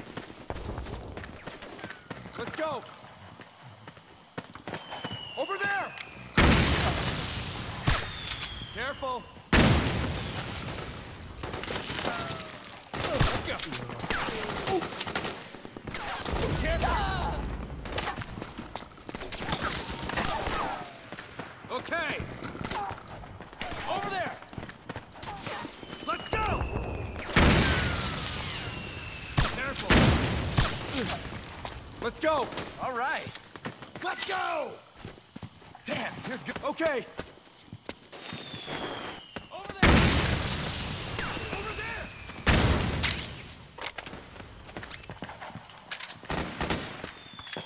Let's go. Over there. Careful. Let's go. Ooh. Careful. Okay. Over there. Let's go. Careful. Let's go. All right. Let's go. Damn, you're good. Okay. Over there. Over there.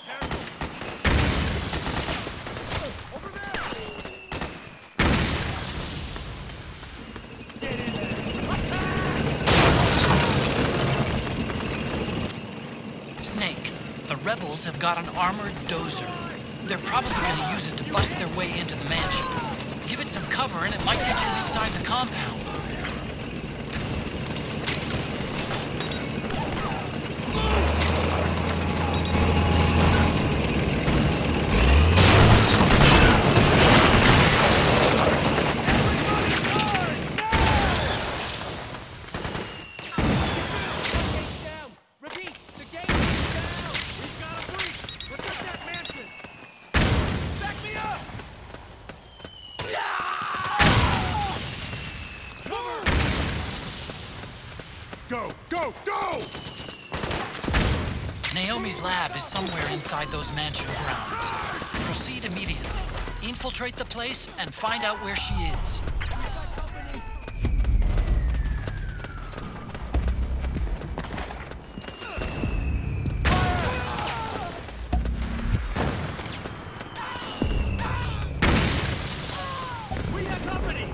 Careful. Over there. Get in there. Snake, the rebels have got an armored dozer. They're probably going to use it to bust their way into the mansion. Give it some cover and it might get you inside the compound. Go, go, go! Naomi's lab is somewhere inside those mansion grounds. Proceed immediately. Infiltrate the place and find out where she is. We have company!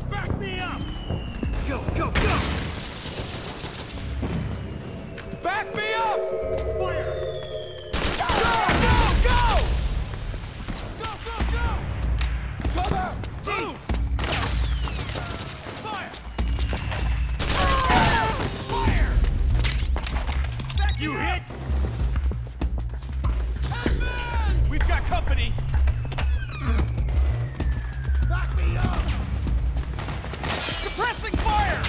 Back me up! Go, go, go! Back me up! Fire! Go, go, go! Go, go, go! Cover! Move! Fire! Fire! Back you hit! We've got company! Back me up! Suppressing fire!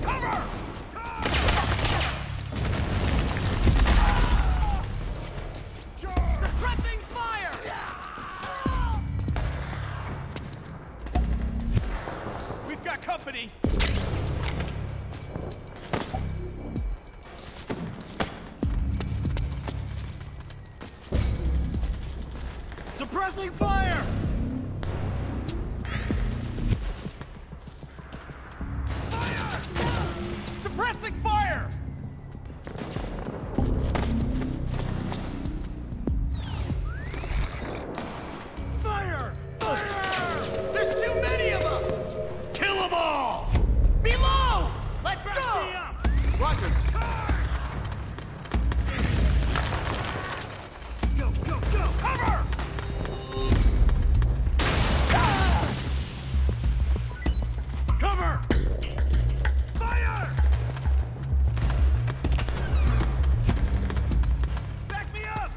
Cover! Suppressing fire! We've got company! Suppressing fire! Fire! Suppressing fire! Fire! Fire! There's too many of them! Kill them all! Below! Let's go! Roger! Go, go, go! Cover! Cover! Fire! Back me up!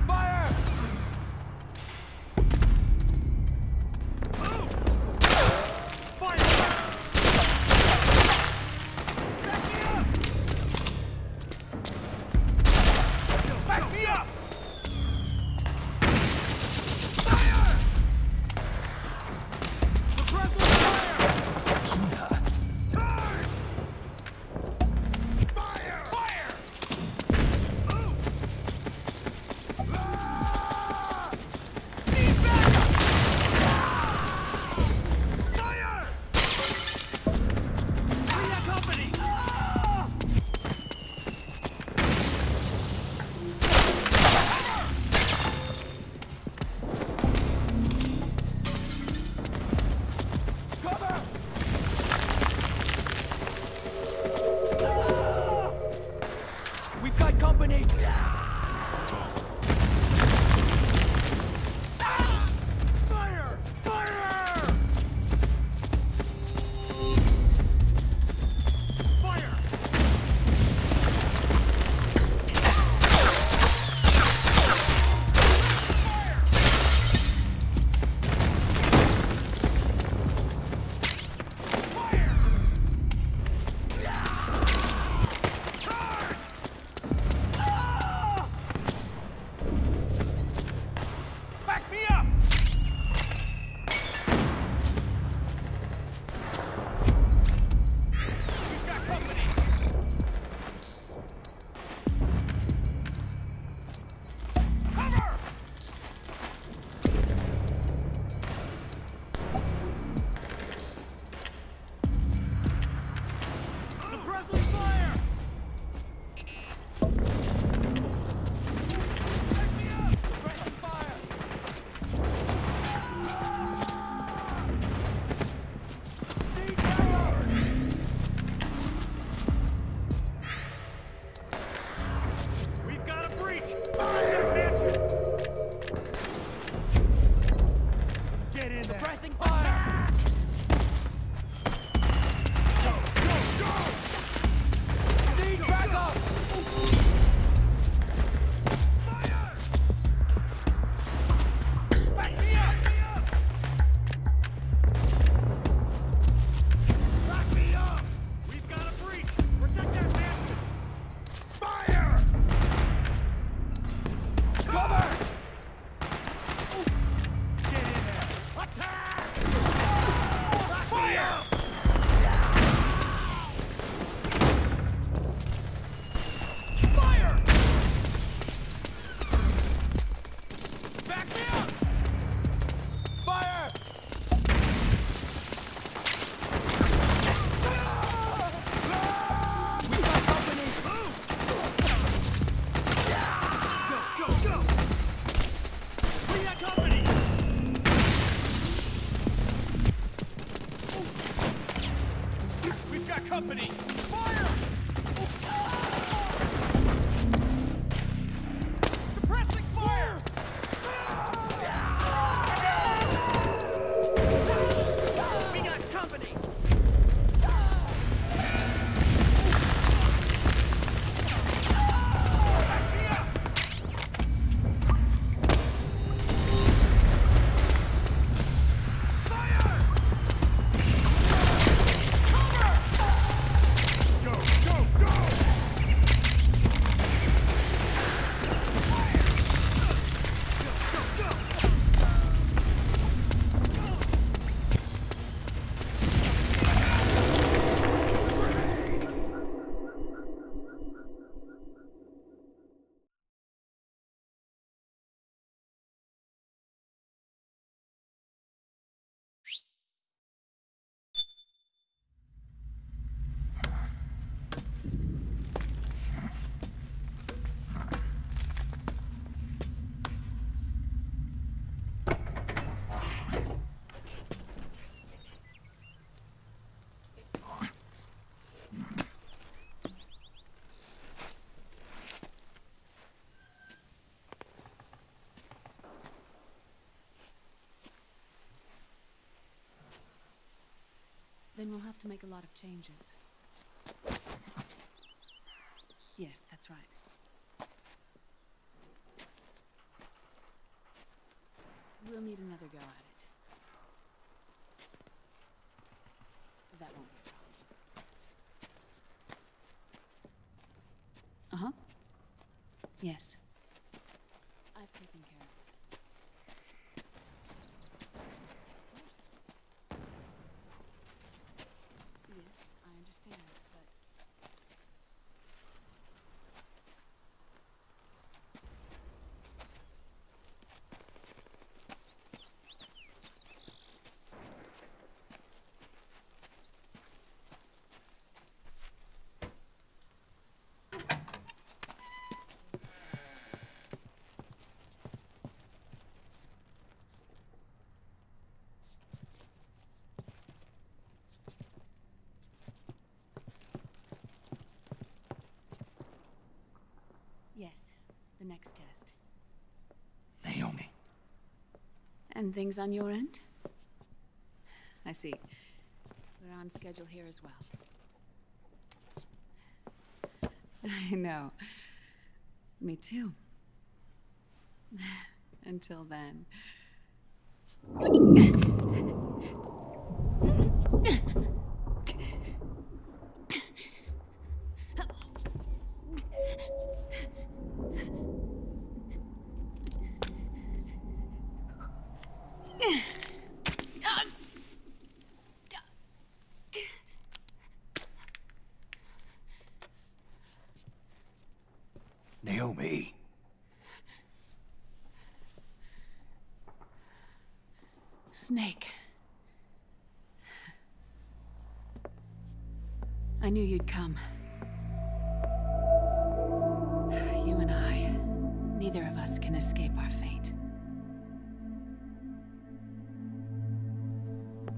Fire! Move! Fire! Back me up! company! Fire! Fire! Fire! Back me up! We've got company! Cover! Suppressing fire! Back me up! Suppressing fire! Need cover! We've got a breach! Get in there! Suppressing fire! Go! Go! Go! Need backup! Fire! Back me up! Back me up! We've got a breach! Protect that bastion! Fire! Cover! Get in there! Attack! Fire! Fire! Back me up! Fire! We got company! Move! Go, go, go! We got company! We've got company! Fire! Suppressing fire! We got company! Back me up! Fire! Cover! Go, go, go! Fire! Go, go, go! Then we'll have to make a lot of changes. Yes, that's right. We'll need another go at it. That won't be a problem. Uh-huh. Yes. I've taken care of it. Yes, I understand, but... Yes, the next test. Naomi. And things on your end? I see. We're on schedule here as well. I know. Me too. Until then. Naomi. Snake. I knew you'd come. You and I, neither of us can escape our fate.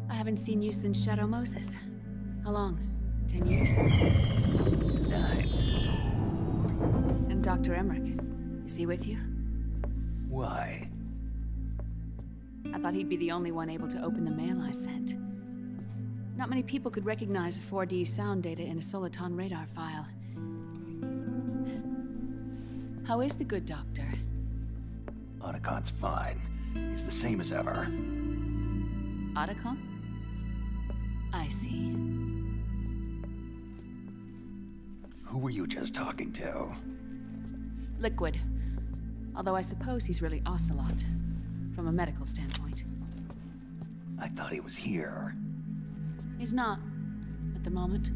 I haven't seen you since Shadow Moses. How long? 10 years? 9. And Dr. Emmerich, is he with you? Why? I thought he'd be the only one able to open the mail I sent. Not many people could recognize 4D sound data in a Soliton radar file. How is the good doctor? Otacon's fine. He's the same as ever. Otacon? I see. Who were you just talking to? Liquid. Although I suppose he's really Ocelot, from a medical standpoint. I thought he was here. He's not, at the moment.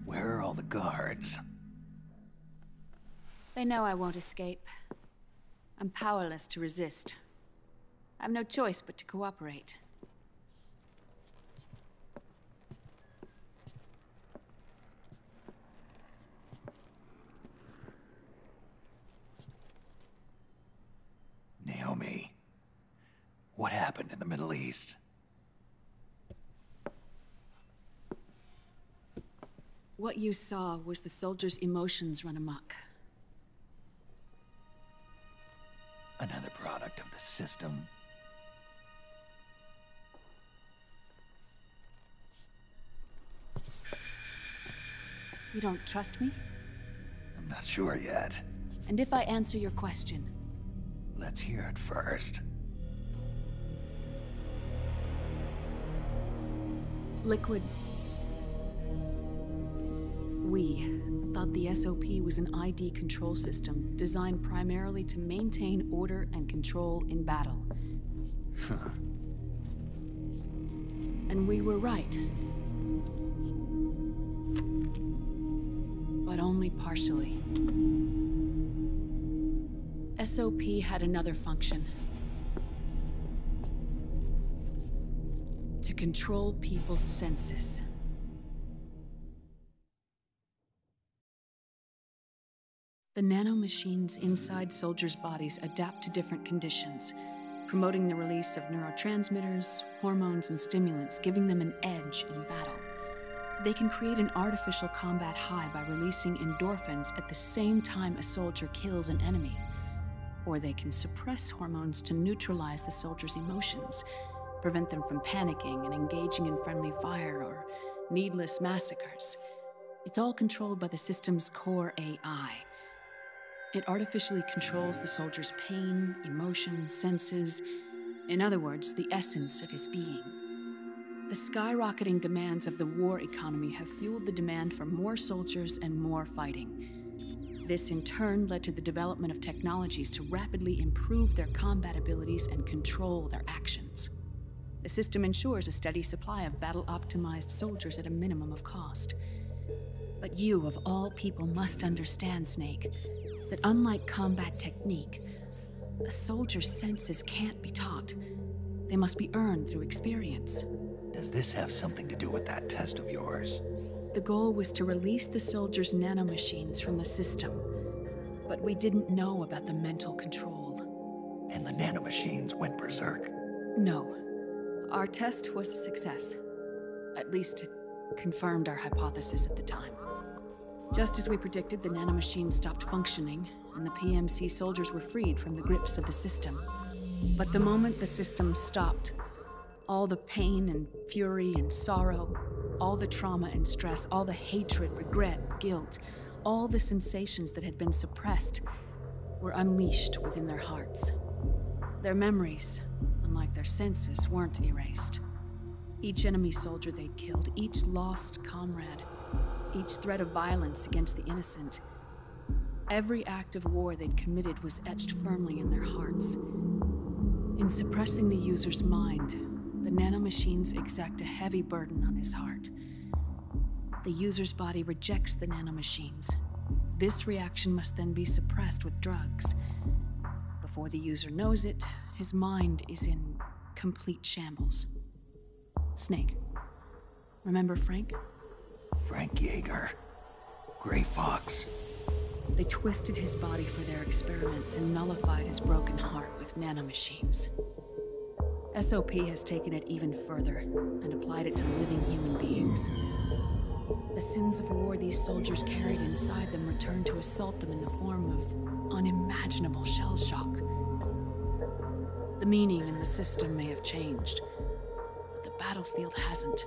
Where are all the guards? They know I won't escape. I'm powerless to resist. I have no choice but to cooperate. Naomi, what happened in the Middle East? What you saw was the soldiers' emotions run amok. Another product of the system. You don't trust me? I'm not sure yet. And if I answer your question? Let's hear it first. Liquid. We thought the SOP was an ID control system designed primarily to maintain order and control in battle. Huh. And we were right. But only partially. SOP had another function. To control people's senses. The nanomachines inside soldiers' bodies adapt to different conditions, promoting the release of neurotransmitters, hormones, and stimulants, giving them an edge in battle. They can create an artificial combat high by releasing endorphins at the same time a soldier kills an enemy. Or they can suppress hormones to neutralize the soldier's emotions, prevent them from panicking and engaging in friendly fire or needless massacres. It's all controlled by the system's core AI. It artificially controls the soldier's pain, emotion, senses, in other words, the essence of his being. The skyrocketing demands of the war economy have fueled the demand for more soldiers and more fighting. This in turn led to the development of technologies to rapidly improve their combat abilities and control their actions. The system ensures a steady supply of battle-optimized soldiers at a minimum of cost. But you, of all people, must understand, Snake, that unlike combat technique, a soldier's senses can't be taught. They must be earned through experience. Does this have something to do with that test of yours? The goal was to release the soldiers' nanomachines from the system, but we didn't know about the mental control. And the nanomachines went berserk? No. Our test was a success. At least it confirmed our hypothesis at the time. Just as we predicted, the nanomachine stopped functioning, and the PMC soldiers were freed from the grips of the system. But the moment the system stopped, all the pain and fury and sorrow, all the trauma and stress, all the hatred, regret, guilt, all the sensations that had been suppressed were unleashed within their hearts. Their memories, unlike their senses, weren't erased. Each enemy soldier they'd killed, each lost comrade, each threat of violence against the innocent, every act of war they'd committed was etched firmly in their hearts. In suppressing the user's mind, the nanomachines exact a heavy burden on his heart. The user's body rejects the nanomachines. This reaction must then be suppressed with drugs. Before the user knows it, his mind is in complete shambles. Snake. Remember Frank? Frank Yeager. Gray Fox. They twisted his body for their experiments and nullified his broken heart with nanomachines. SOP has taken it even further and applied it to living human beings. The sins of war these soldiers carried inside them returned to assault them in the form of unimaginable shell shock. The meaning in the system may have changed, but the battlefield hasn't.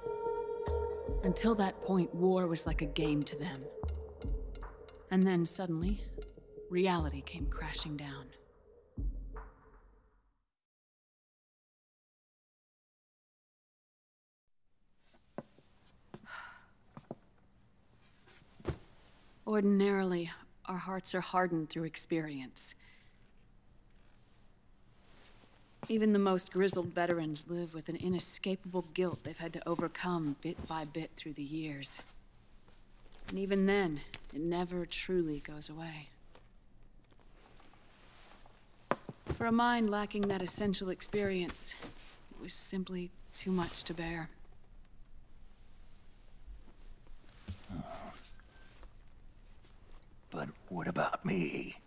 Until that point, war was like a game to them. And then suddenly, reality came crashing down. Ordinarily, our hearts are hardened through experience. Even the most grizzled veterans live with an inescapable guilt they've had to overcome bit by bit through the years. And even then, it never truly goes away. For a mind lacking that essential experience, it was simply too much to bear. But what about me?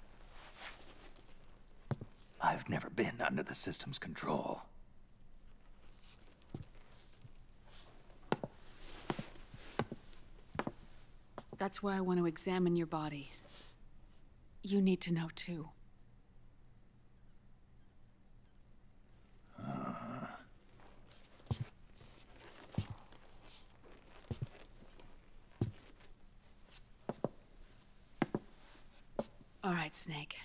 I've never been under the system's control. That's why I want to examine your body. You need to know too. All right, Snake.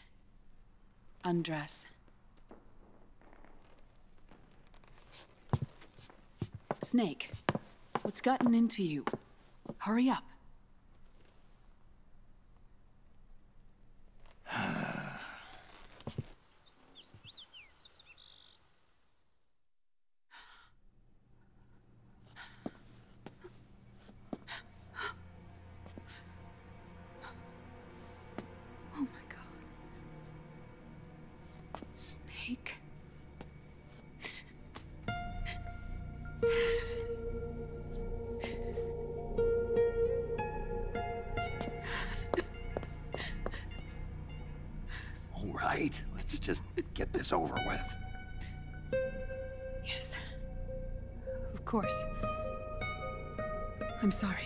Undress. Snake, what's gotten into you? Hurry up. Snake. All right, let's just get this over with. Yes. Of course. I'm sorry.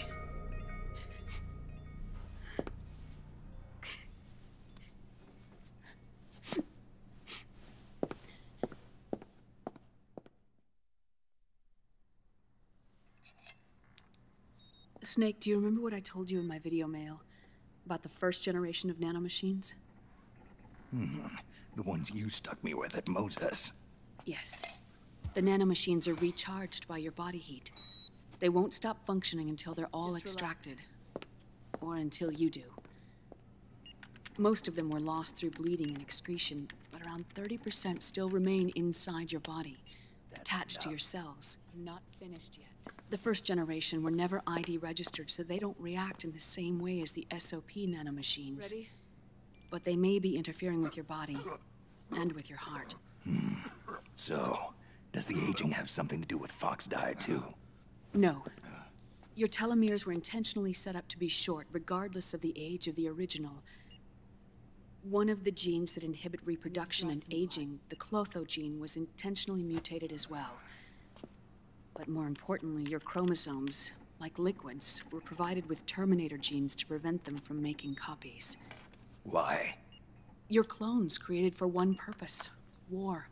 Snake, do you remember what I told you in my video mail about the first generation of nanomachines? The ones you stuck me with at Moses. Yes. The nanomachines are recharged by your body heat. They won't stop functioning until they're all extracted. Or until you do. Most of them were lost through bleeding and excretion, but around 30% still remain inside your body, attached to your cells. Not finished yet. The first generation were never ID registered, so they don't react in the same way as the SOP nanomachines. Ready? But they may be interfering with your body, and with your heart. So, does the aging have something to do with Fox diet too? No. Your telomeres were intentionally set up to be short, regardless of the age of the original. One of the genes that inhibit reproduction and aging, the Clotho gene, was intentionally mutated as well. But more importantly, your chromosomes, like liquids, were provided with Terminator genes to prevent them from making copies. Why? Your clones created for one purpose: war.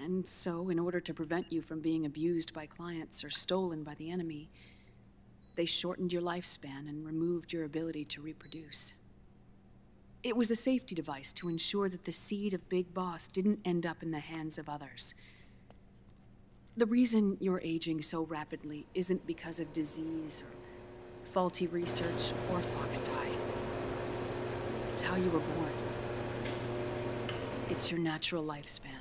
And so, in order to prevent you from being abused by clients or stolen by the enemy, they shortened your lifespan and removed your ability to reproduce. It was a safety device to ensure that the seed of Big Boss didn't end up in the hands of others. The reason you're aging so rapidly isn't because of disease or faulty research or fox dye. It's how you were born. It's your natural lifespan.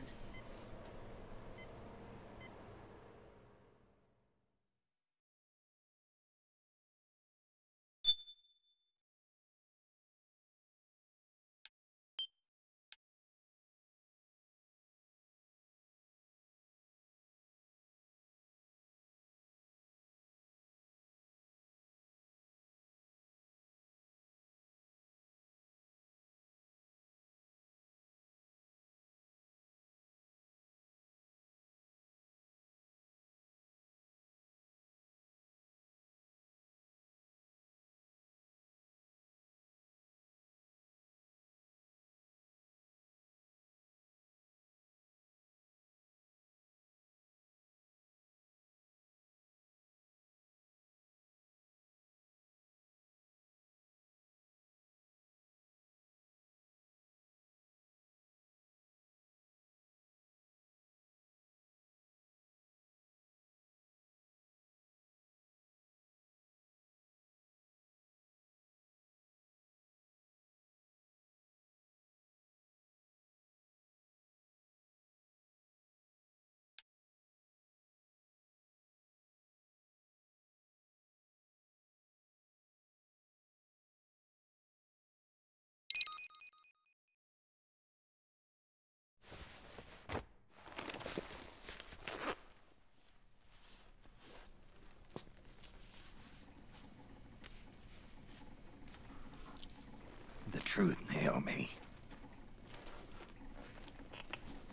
The truth, Naomi.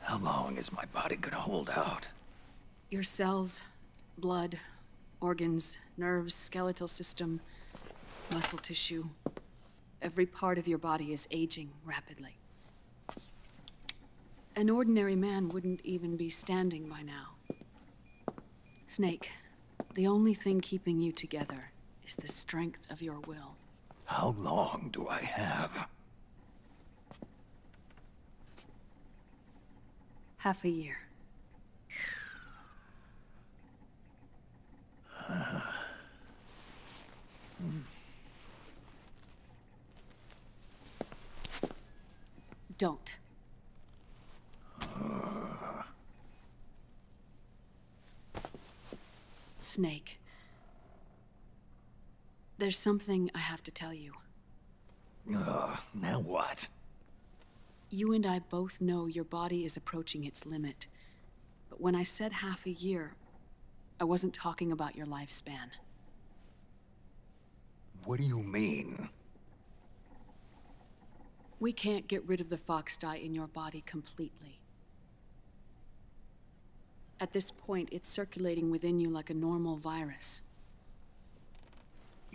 How long is my body gonna hold out? Your cells, blood, organs, nerves, skeletal system, muscle tissue. Every part of your body is aging rapidly. An ordinary man wouldn't even be standing by now. Snake, the only thing keeping you together is the strength of your will. How long do I have? Half a year. Don't. Snake. There's something I have to tell you. Now what? You and I both know your body is approaching its limit. But when I said half a year, I wasn't talking about your lifespan. What do you mean? We can't get rid of the fox dye in your body completely. At this point, it's circulating within you like a normal virus.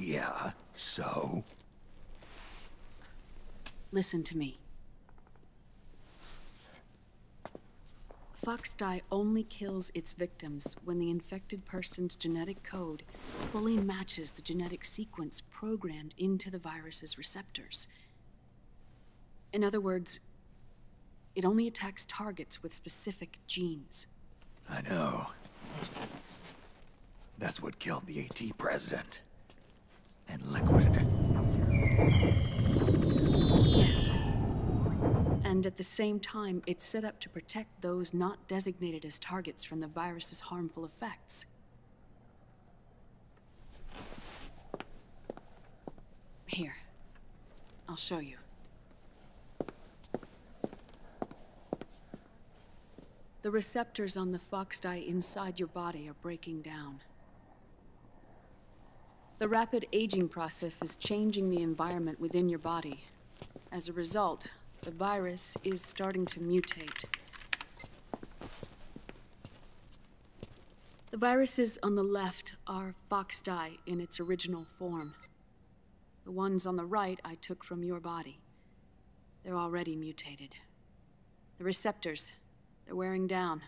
Yeah, so? Listen to me. Fox dye only kills its victims when the infected person's genetic code fully matches the genetic sequence programmed into the virus's receptors. In other words, it only attacks targets with specific genes. I know. That's what killed the AT president. And Liquid. Yes. And at the same time, it's set up to protect those not designated as targets from the virus's harmful effects. Here. I'll show you. The receptors on the fox dye inside your body are breaking down. The rapid aging process is changing the environment within your body. As a result, the virus is starting to mutate. The viruses on the left are fox dye in its original form. The ones on the right I took from your body. They're already mutated. The receptors, they're wearing down.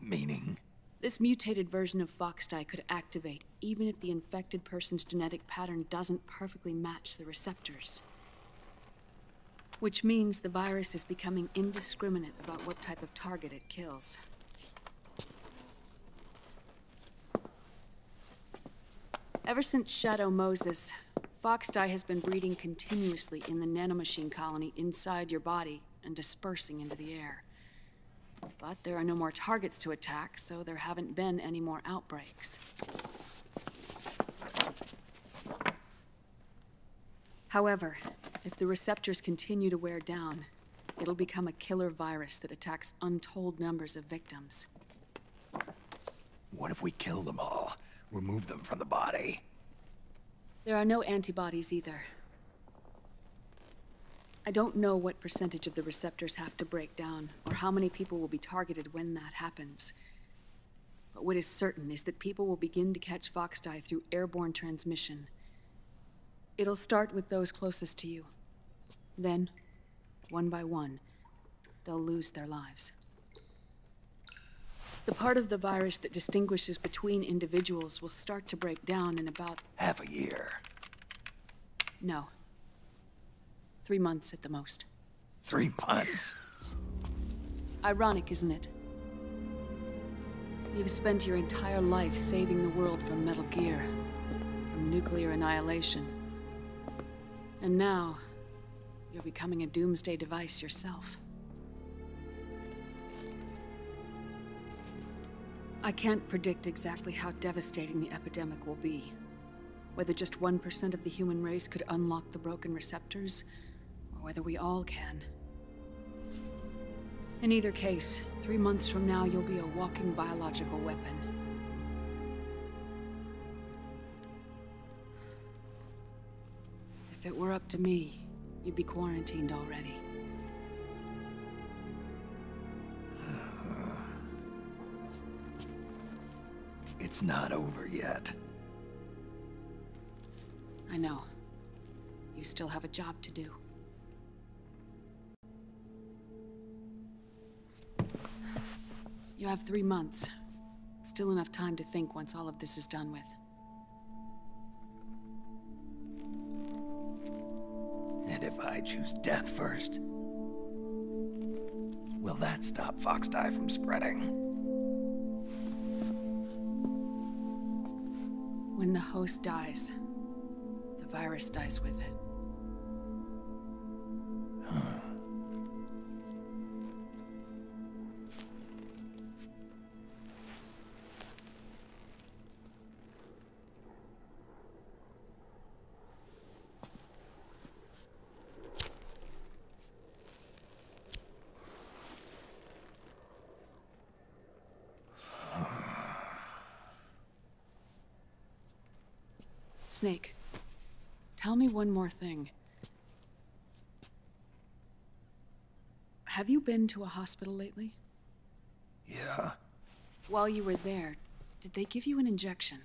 Meaning? This mutated version of fox dye could activate even if the infected person's genetic pattern doesn't perfectly match the receptors. Which means the virus is becoming indiscriminate about what type of target it kills. Ever since Shadow Moses, fox dye has been breeding continuously in the nanomachine colony inside your body and dispersing into the air. But there are no more targets to attack, so there haven't been any more outbreaks. However, if the receptors continue to wear down, it'll become a killer virus that attacks untold numbers of victims. What if we kill them all? Remove them from the body? There are no antibodies either. I don't know what percentage of the receptors have to break down, or how many people will be targeted when that happens. But what is certain is that people will begin to catch fox dye through airborne transmission. It'll start with those closest to you. Then, one by one, they'll lose their lives. The part of the virus that distinguishes between individuals will start to break down in about... half a year. No. 3 months at the most. 3 months? Ironic, isn't it? You've spent your entire life saving the world from Metal Gear, from nuclear annihilation. And now, you're becoming a doomsday device yourself. I can't predict exactly how devastating the epidemic will be. Whether just 1% of the human race could unlock the broken receptors, or whether we all can. In either case, 3 months from now, you'll be a walking biological weapon. If it were up to me, you'd be quarantined already. It's not over yet. I know. You still have a job to do. You have 3 months. Still enough time to think once all of this is done with. And if I choose death first, will that stop fox dye from spreading? When the host dies, the virus dies with it. Snake, tell me one more thing. Have you been to a hospital lately? Yeah. While you were there, did they give you an injection?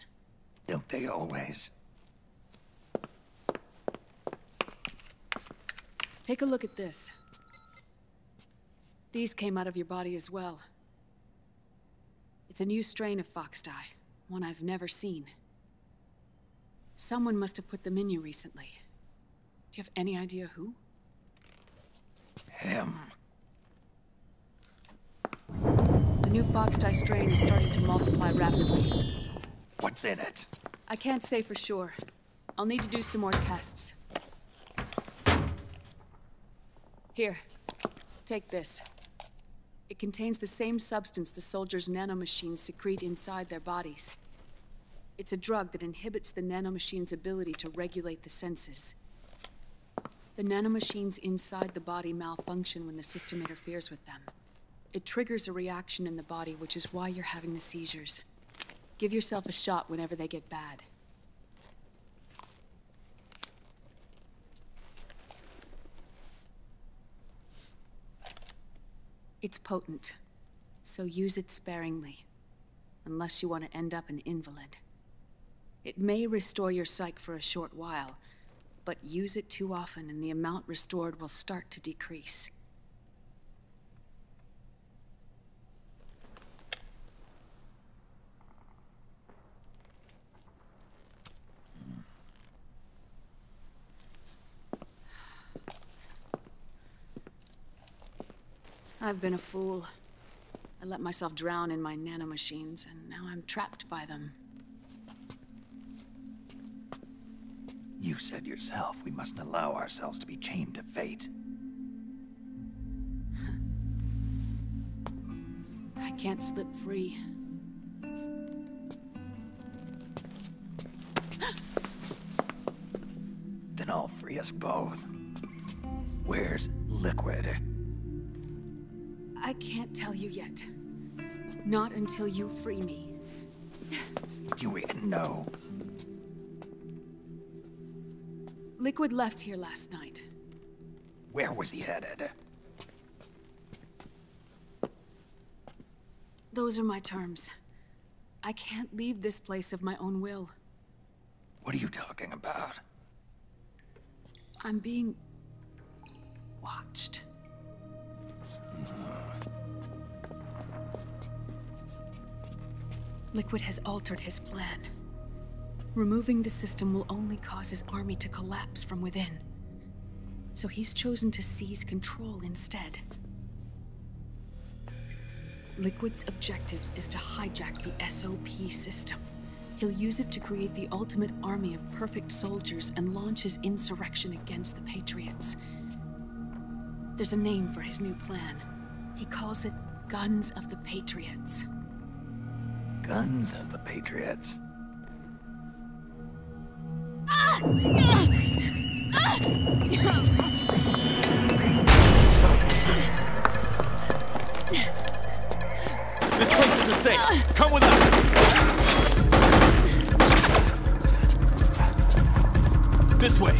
Don't they always? Take a look at this. These came out of your body as well. It's a new strain of fox dye, one I've never seen. Someone must have put them in you recently. Do you have any idea who? Him. The new fox dye strain is starting to multiply rapidly. What's in it? I can't say for sure. I'll need to do some more tests. Here, take this. It contains the same substance the soldiers' nanomachines secrete inside their bodies. It's a drug that inhibits the nanomachine's ability to regulate the senses. The nanomachines inside the body malfunction when the system interferes with them. It triggers a reaction in the body, which is why you're having the seizures. Give yourself a shot whenever they get bad. It's potent, so use it sparingly. unless you want to end up an invalid. It may restore your psyche for a short while, but use it too often and the amount restored will start to decrease. I've been a fool. I let myself drown in my nanomachines, and now I'm trapped by them. You said yourself we mustn't allow ourselves to be chained to fate. I can't slip free. Then I'll free us both. Where's Liquid? I can't tell you yet. Not until you free me. Do we know? Liquid left here last night. Where was he headed? Those are my terms. I can't leave this place of my own will. What are you talking about? I'm being watched. Liquid has altered his plan. Removing the system will only cause his army to collapse from within. So he's chosen to seize control instead. Liquid's objective is to hijack the SOP system. He'll use it to create the ultimate army of perfect soldiers and launch his insurrection against the Patriots. There's a name for his new plan. He calls it Guns of the Patriots. Guns of the Patriots? This place isn't safe. Come with us. This way.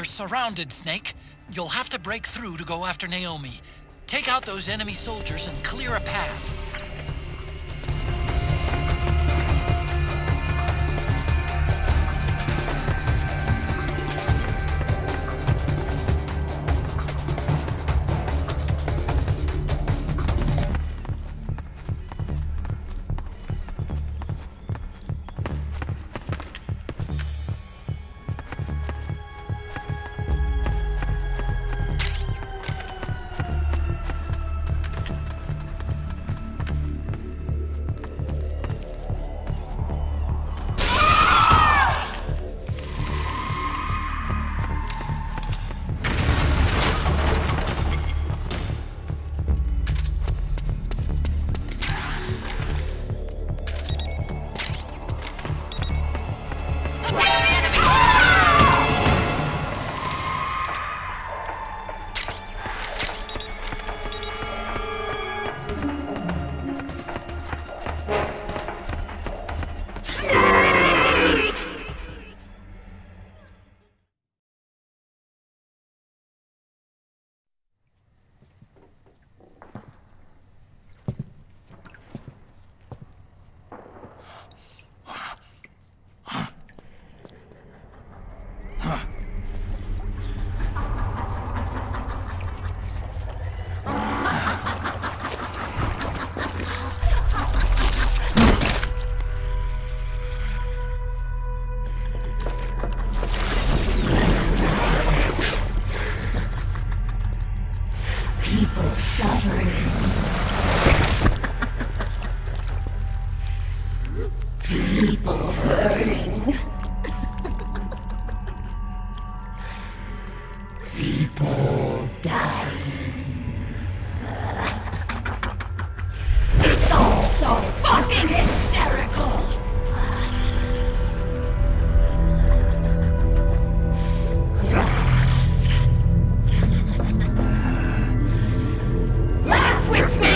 Surrounded, Snake. You'll have to break through to go after Naomi. Take out those enemy soldiers and clear a path. People hurting. People dying. It's all so fucking hysterical. Laugh with me!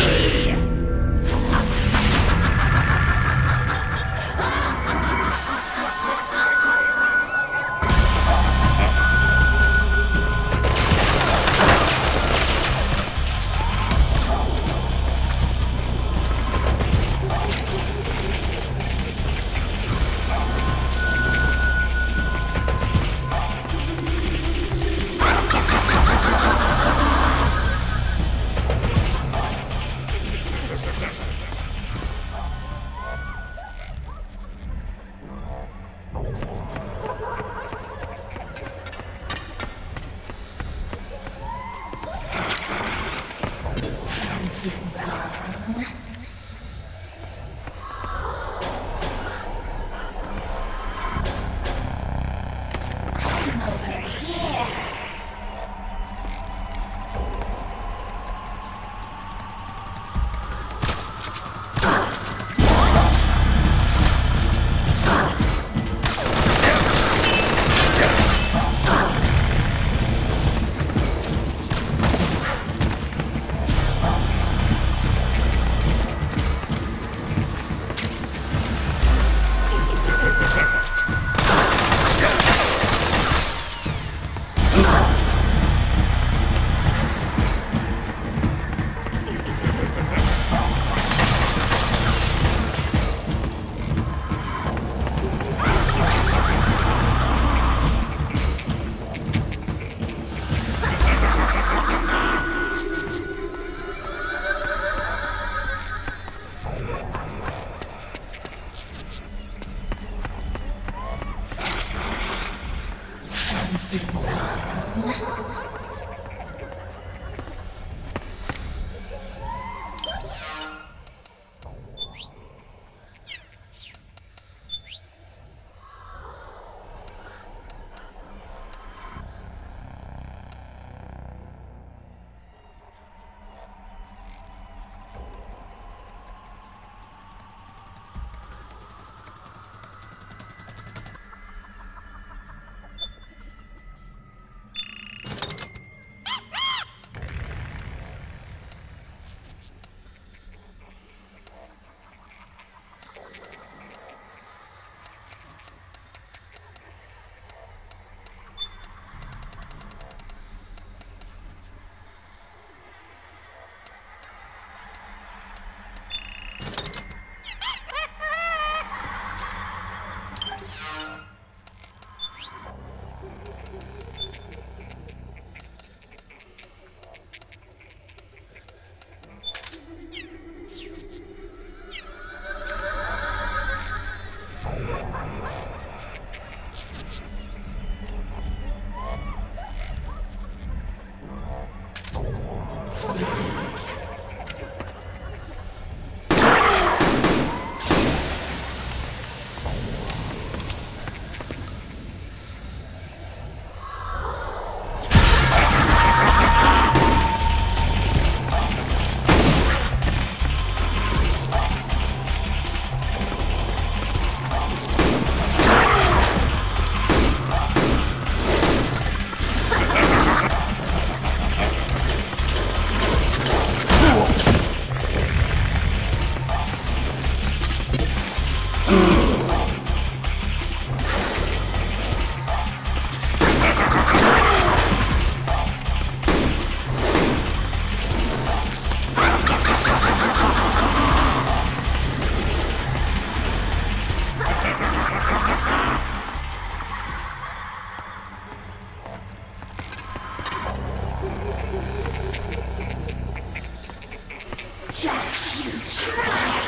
Just you try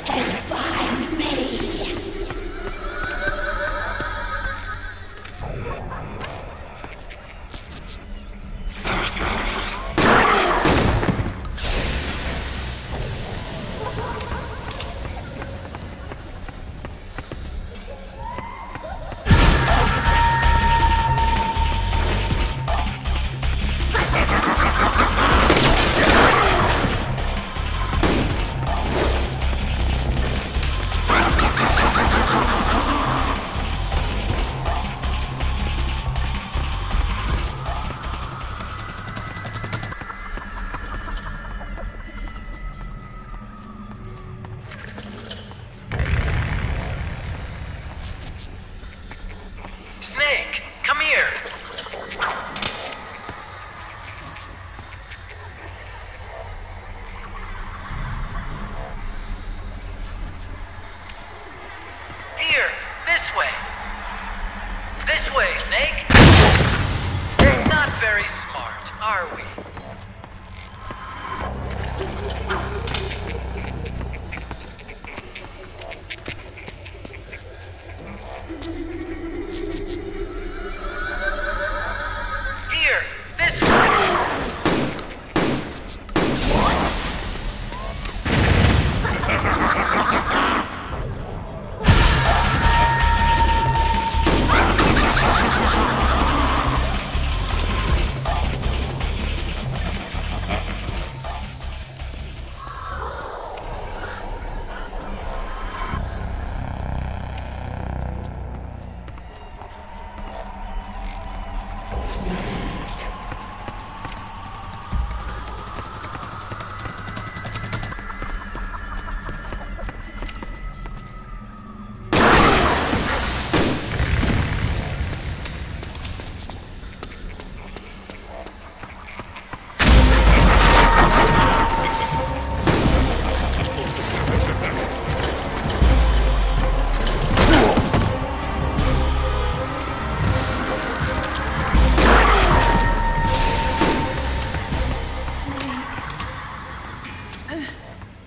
and find me.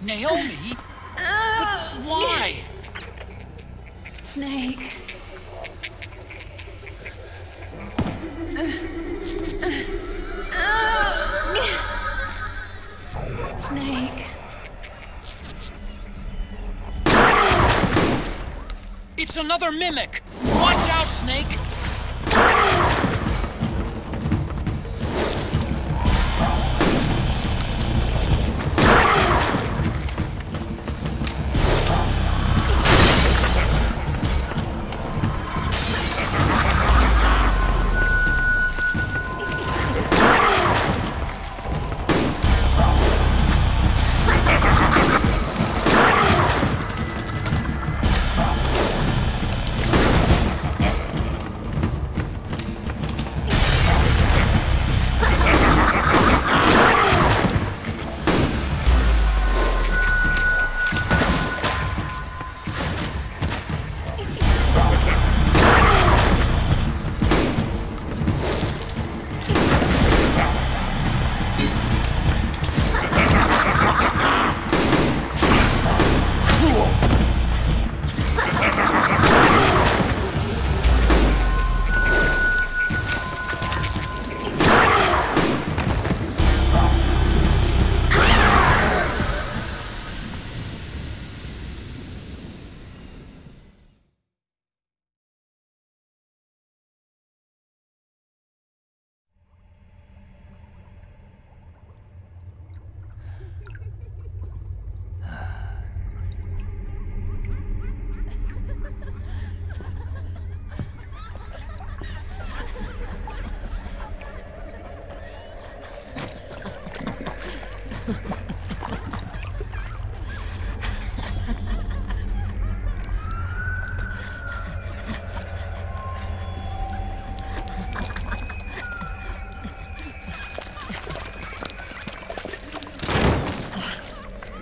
Naomi? But why? Snake. Snake. It's another mimic! Watch out, Snake!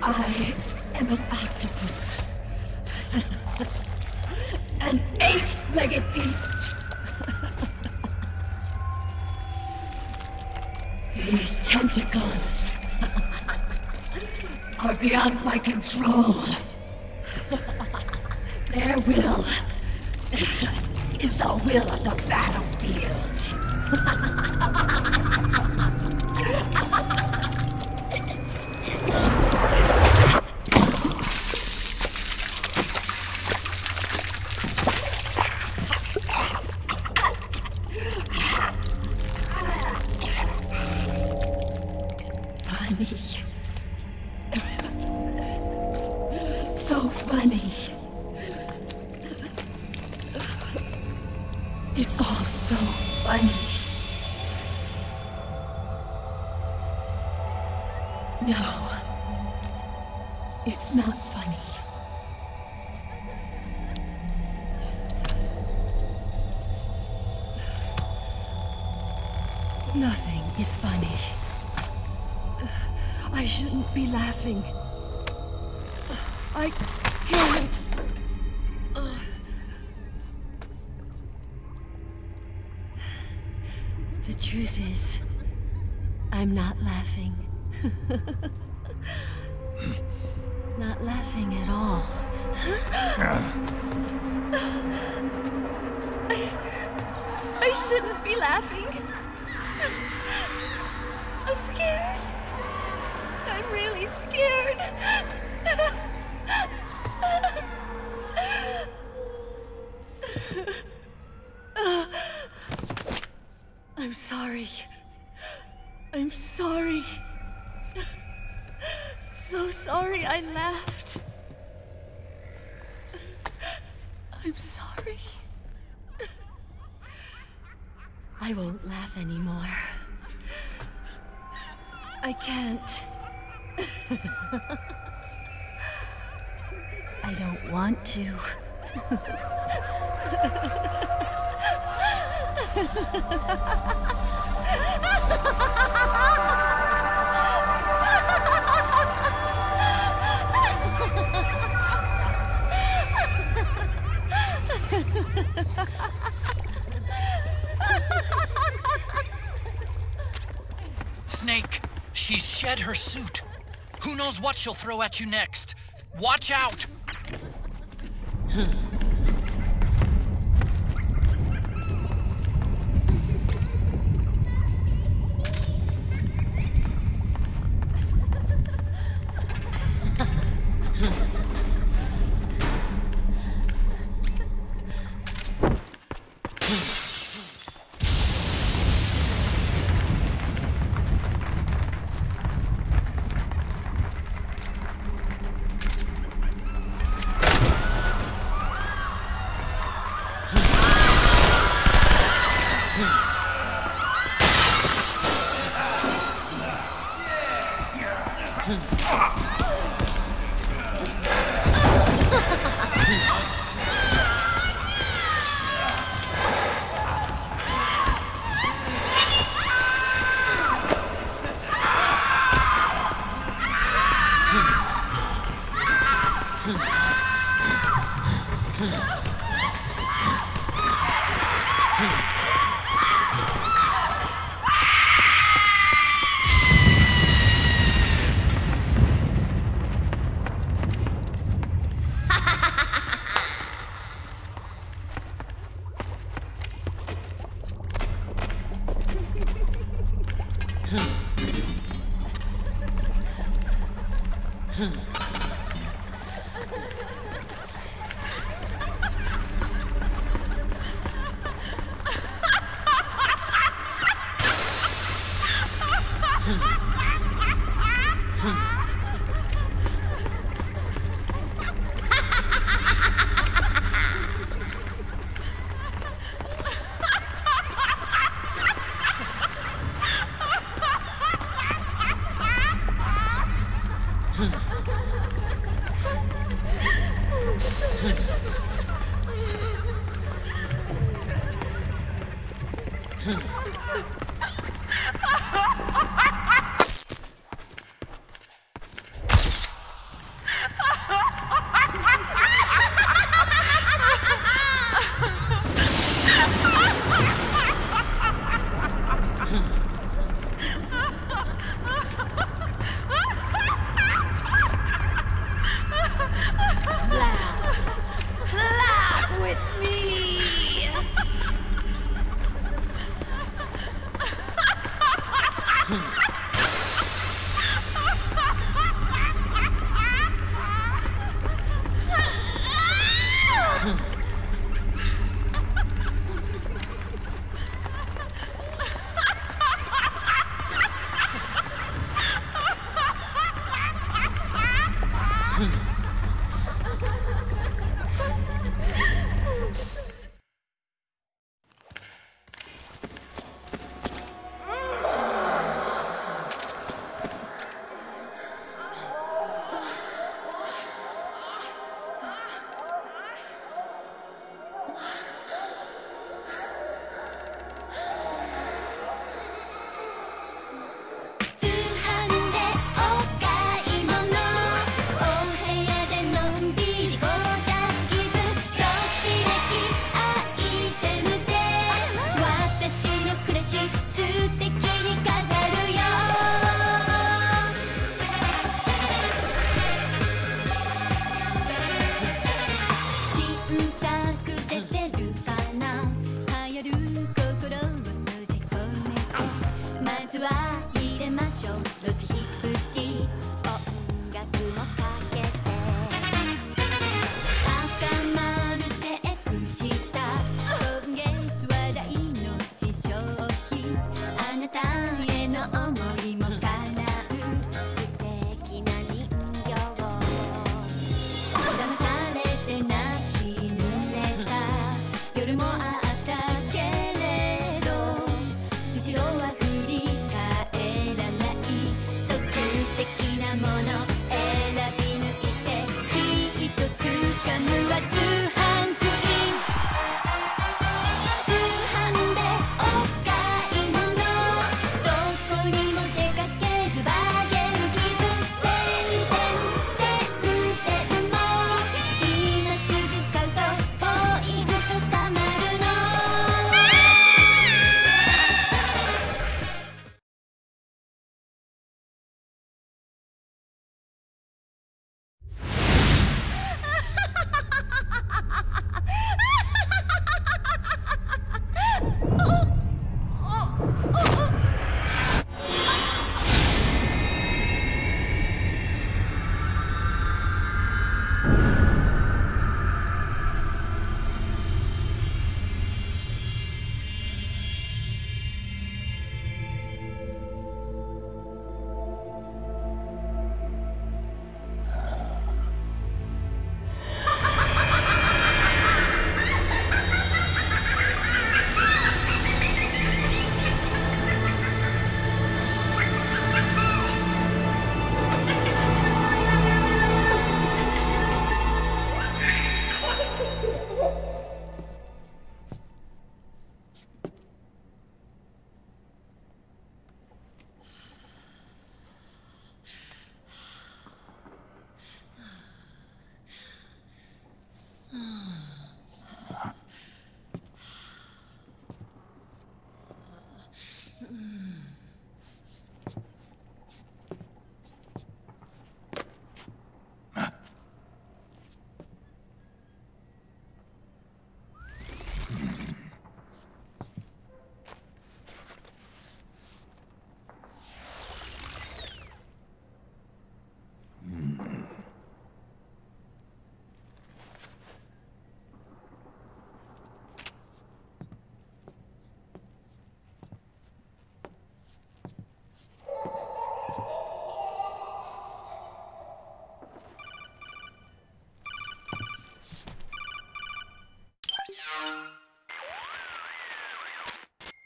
I am an octopus. An 8-legged beast. These tentacles are beyond my control. Their will is the will of the battlefield. So funny. It's all so funny. No, it's not funny. Nothing is funny. I shouldn't be laughing. I can't. The truth is, I'm not laughing. Not laughing at all. I shouldn't be laughing. I'm scared. I'm really scared. I'm sorry. I'm sorry. So sorry I laughed. I'm sorry. I won't laugh anymore. I can't. I don't want to. Snake, she's shed her suit. Who knows what she'll throw at you next? Watch out!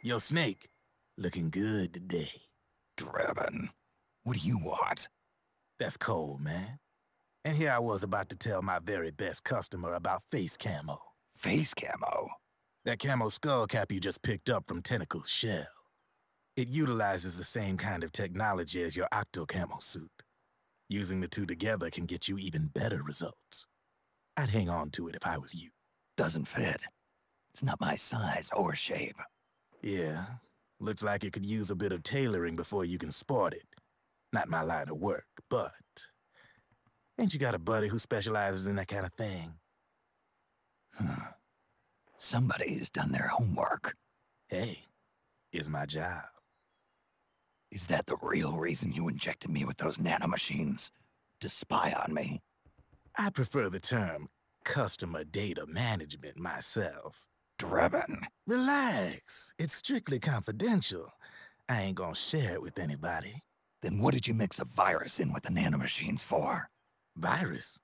Yo, Snake, looking good today. Drebin, what do you want? That's cold, man. And here I was about to tell my very best customer about face camo. Face camo? That camo skull cap you just picked up from Tentacle's shell. It utilizes the same kind of technology as your octo camo suit. Using the two together can get you even better results. I'd hang on to it if I was you. Doesn't fit. It's not my size or shape. Yeah, looks like it could use a bit of tailoring before you can sport it. Not my line of work, but... ain't you got a buddy who specializes in that kind of thing? Somebody's done their homework. Hey, it's my job. Is that the real reason you injected me with those nanomachines? To spy on me? I prefer the term customer data management myself. Drebin. Relax. It's strictly confidential. I ain't gonna share it with anybody. Then what did you mix a virus in with the nanomachines for? Virus?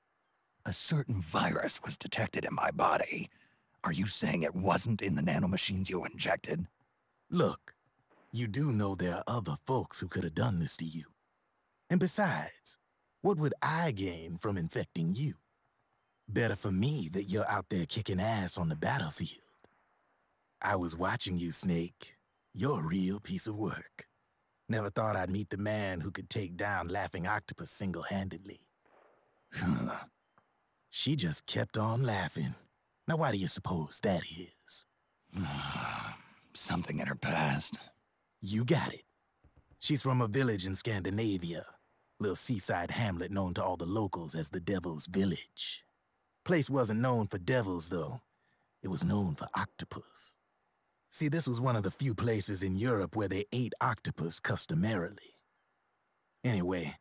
A certain virus was detected in my body. Are you saying it wasn't in the nanomachines you injected? Look, you do know there are other folks who could have done this to you. And besides, what would I gain from infecting you? Better for me that you're out there kicking ass on the battlefield. I was watching you, Snake. You're a real piece of work. Never thought I'd meet the man who could take down Laughing Octopus single-handedly. She just kept on laughing. Now why do you suppose that is? Something in her past. You got it. She's from a village in Scandinavia. Little seaside hamlet known to all the locals as the Devil's Village. Place wasn't known for devils, though. It was known for octopus. See, this was one of the few places in Europe where they ate octopus customarily. Anyway,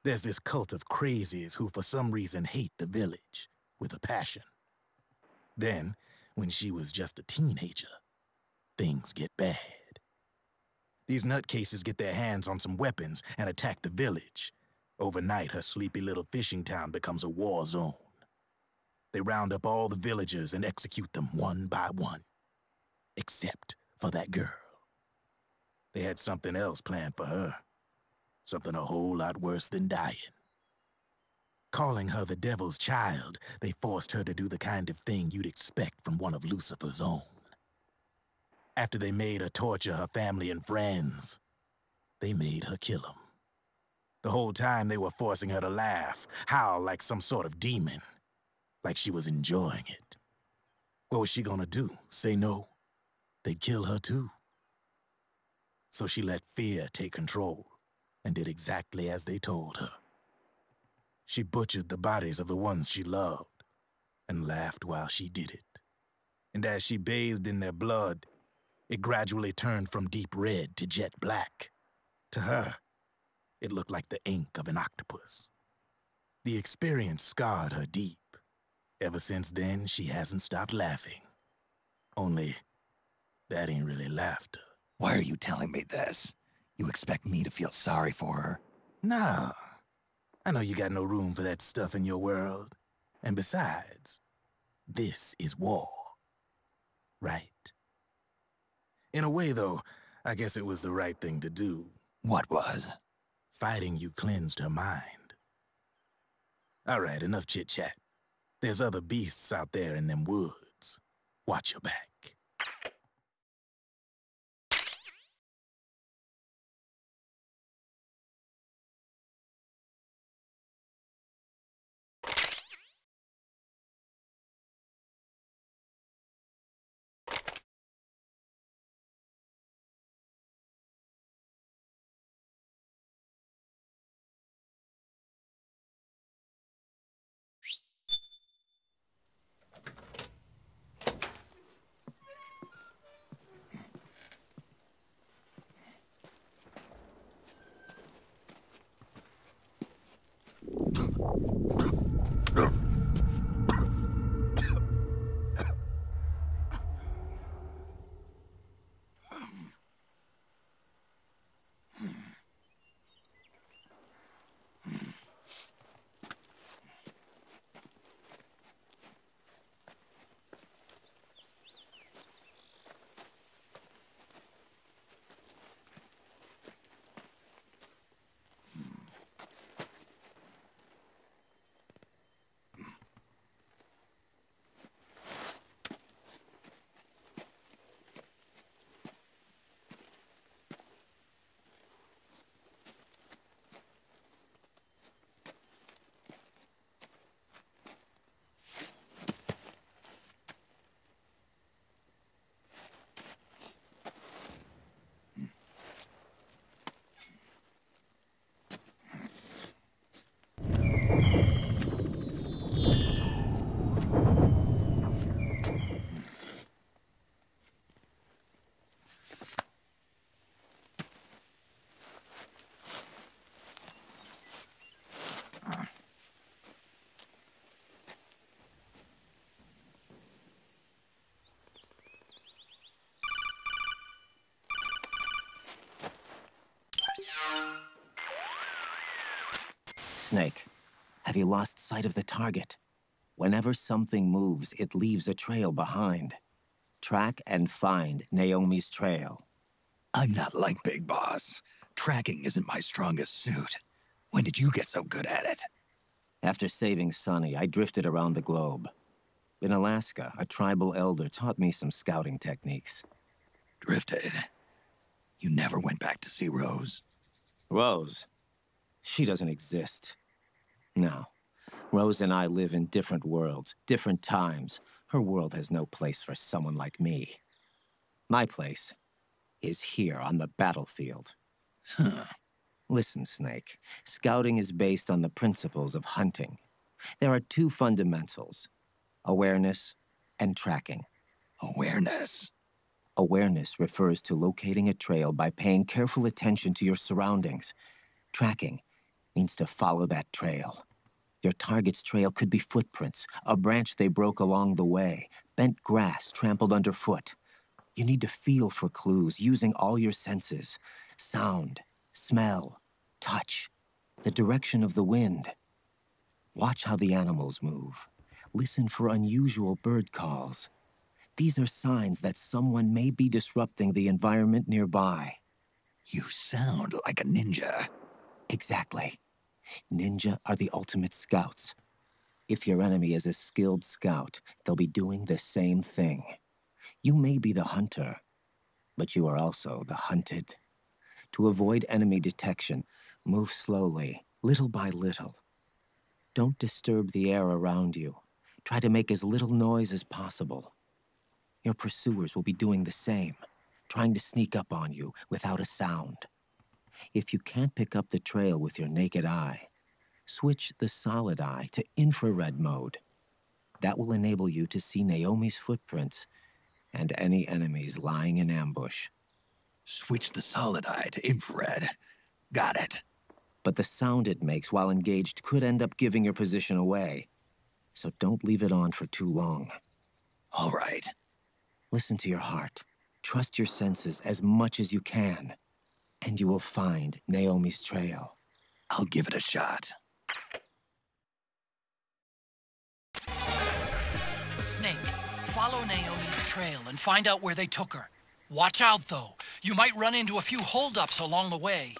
there's this cult of crazies who for some reason hate the village with a passion. Then, when she was just a teenager, things get bad. These nutcases get their hands on some weapons and attack the village. Overnight, her sleepy little fishing town becomes a war zone. They round up all the villagers and execute them one by one. Except for that girl. They had something else planned for her. Something a whole lot worse than dying. Calling her the Devil's Child, they forced her to do the kind of thing you'd expect from one of Lucifer's own. After they made her torture her family and friends, they made her kill them. The whole time they were forcing her to laugh, howl like some sort of demon. Like she was enjoying it. What was she gonna do? Say no? They'd kill her too. So she let fear take control and did exactly as they told her. She butchered the bodies of the ones she loved and laughed while she did it. And as she bathed in their blood, it gradually turned from deep red to jet black. To her, it looked like the ink of an octopus. The experience scarred her deep. Ever since then, she hasn't stopped laughing. Only, that ain't really laughter. Why are you telling me this? You expect me to feel sorry for her? Nah. I know you got no room for that stuff in your world. And besides, this is war. Right? In a way, though, I guess it was the right thing to do. What was? Fighting you cleansed her mind. All right, enough chit-chat. There's other beasts out there in them woods. Watch your back. Snake, have you lost sight of the target? Whenever something moves, it leaves a trail behind. Track and find Naomi's trail. I'm not like Big Boss. Tracking isn't my strongest suit. When did you get so good at it? After saving Sonny, I drifted around the globe. In Alaska, a tribal elder taught me some scouting techniques. Drifted? You never went back to see Rose? Rose? She doesn't exist. No. Rose and I live in different worlds, different times. Her world has no place for someone like me. My place is here on the battlefield. Huh. Listen, Snake. Scouting is based on the principles of hunting. There are two fundamentals: awareness and tracking. Awareness? Awareness refers to locating a trail by paying careful attention to your surroundings. Tracking means to follow that trail. Your target's trail could be footprints, a branch they broke along the way, bent grass trampled underfoot. You need to feel for clues using all your senses: sound, smell, touch, the direction of the wind. Watch how the animals move. Listen for unusual bird calls. These are signs that someone may be disrupting the environment nearby. You sound like a ninja. Exactly. Ninja are the ultimate scouts. If your enemy is a skilled scout, they'll be doing the same thing. You may be the hunter, but you are also the hunted. To avoid enemy detection, move slowly, little by little. Don't disturb the air around you. Try to make as little noise as possible. Your pursuers will be doing the same, trying to sneak up on you without a sound. If you can't pick up the trail with your naked eye, switch the solid eye to infrared mode. That will enable you to see Naomi's footprints and any enemies lying in ambush. Switch the solid eye to infrared. Got it. But the sound it makes while engaged could end up giving your position away. So don't leave it on for too long. All right. Listen to your heart. Trust your senses as much as you can. And you will find Naomi's trail. I'll give it a shot. Snake, follow Naomi's trail and find out where they took her. Watch out, though. You might run into a few holdups along the way.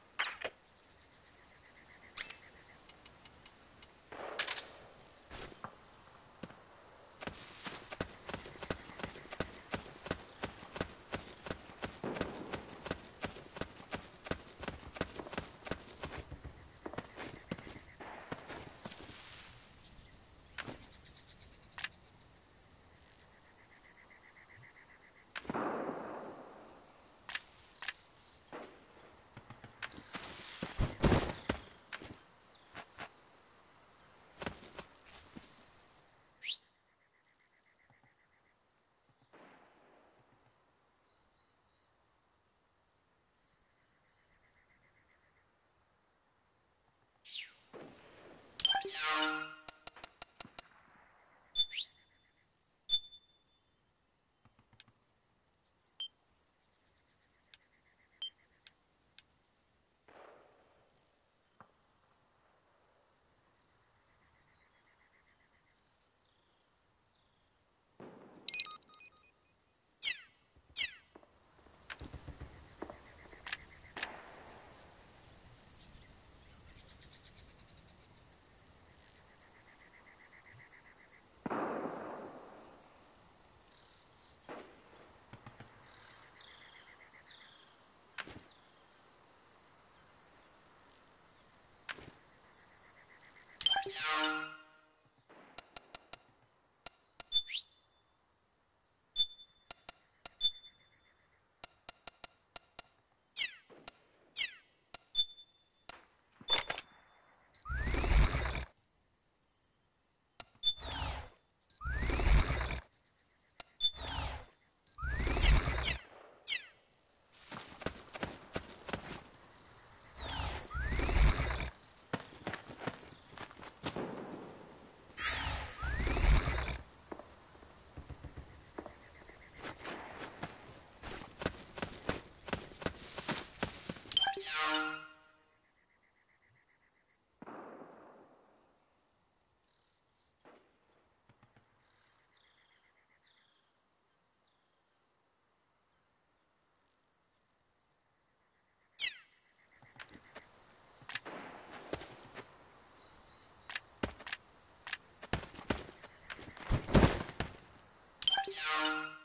Bye.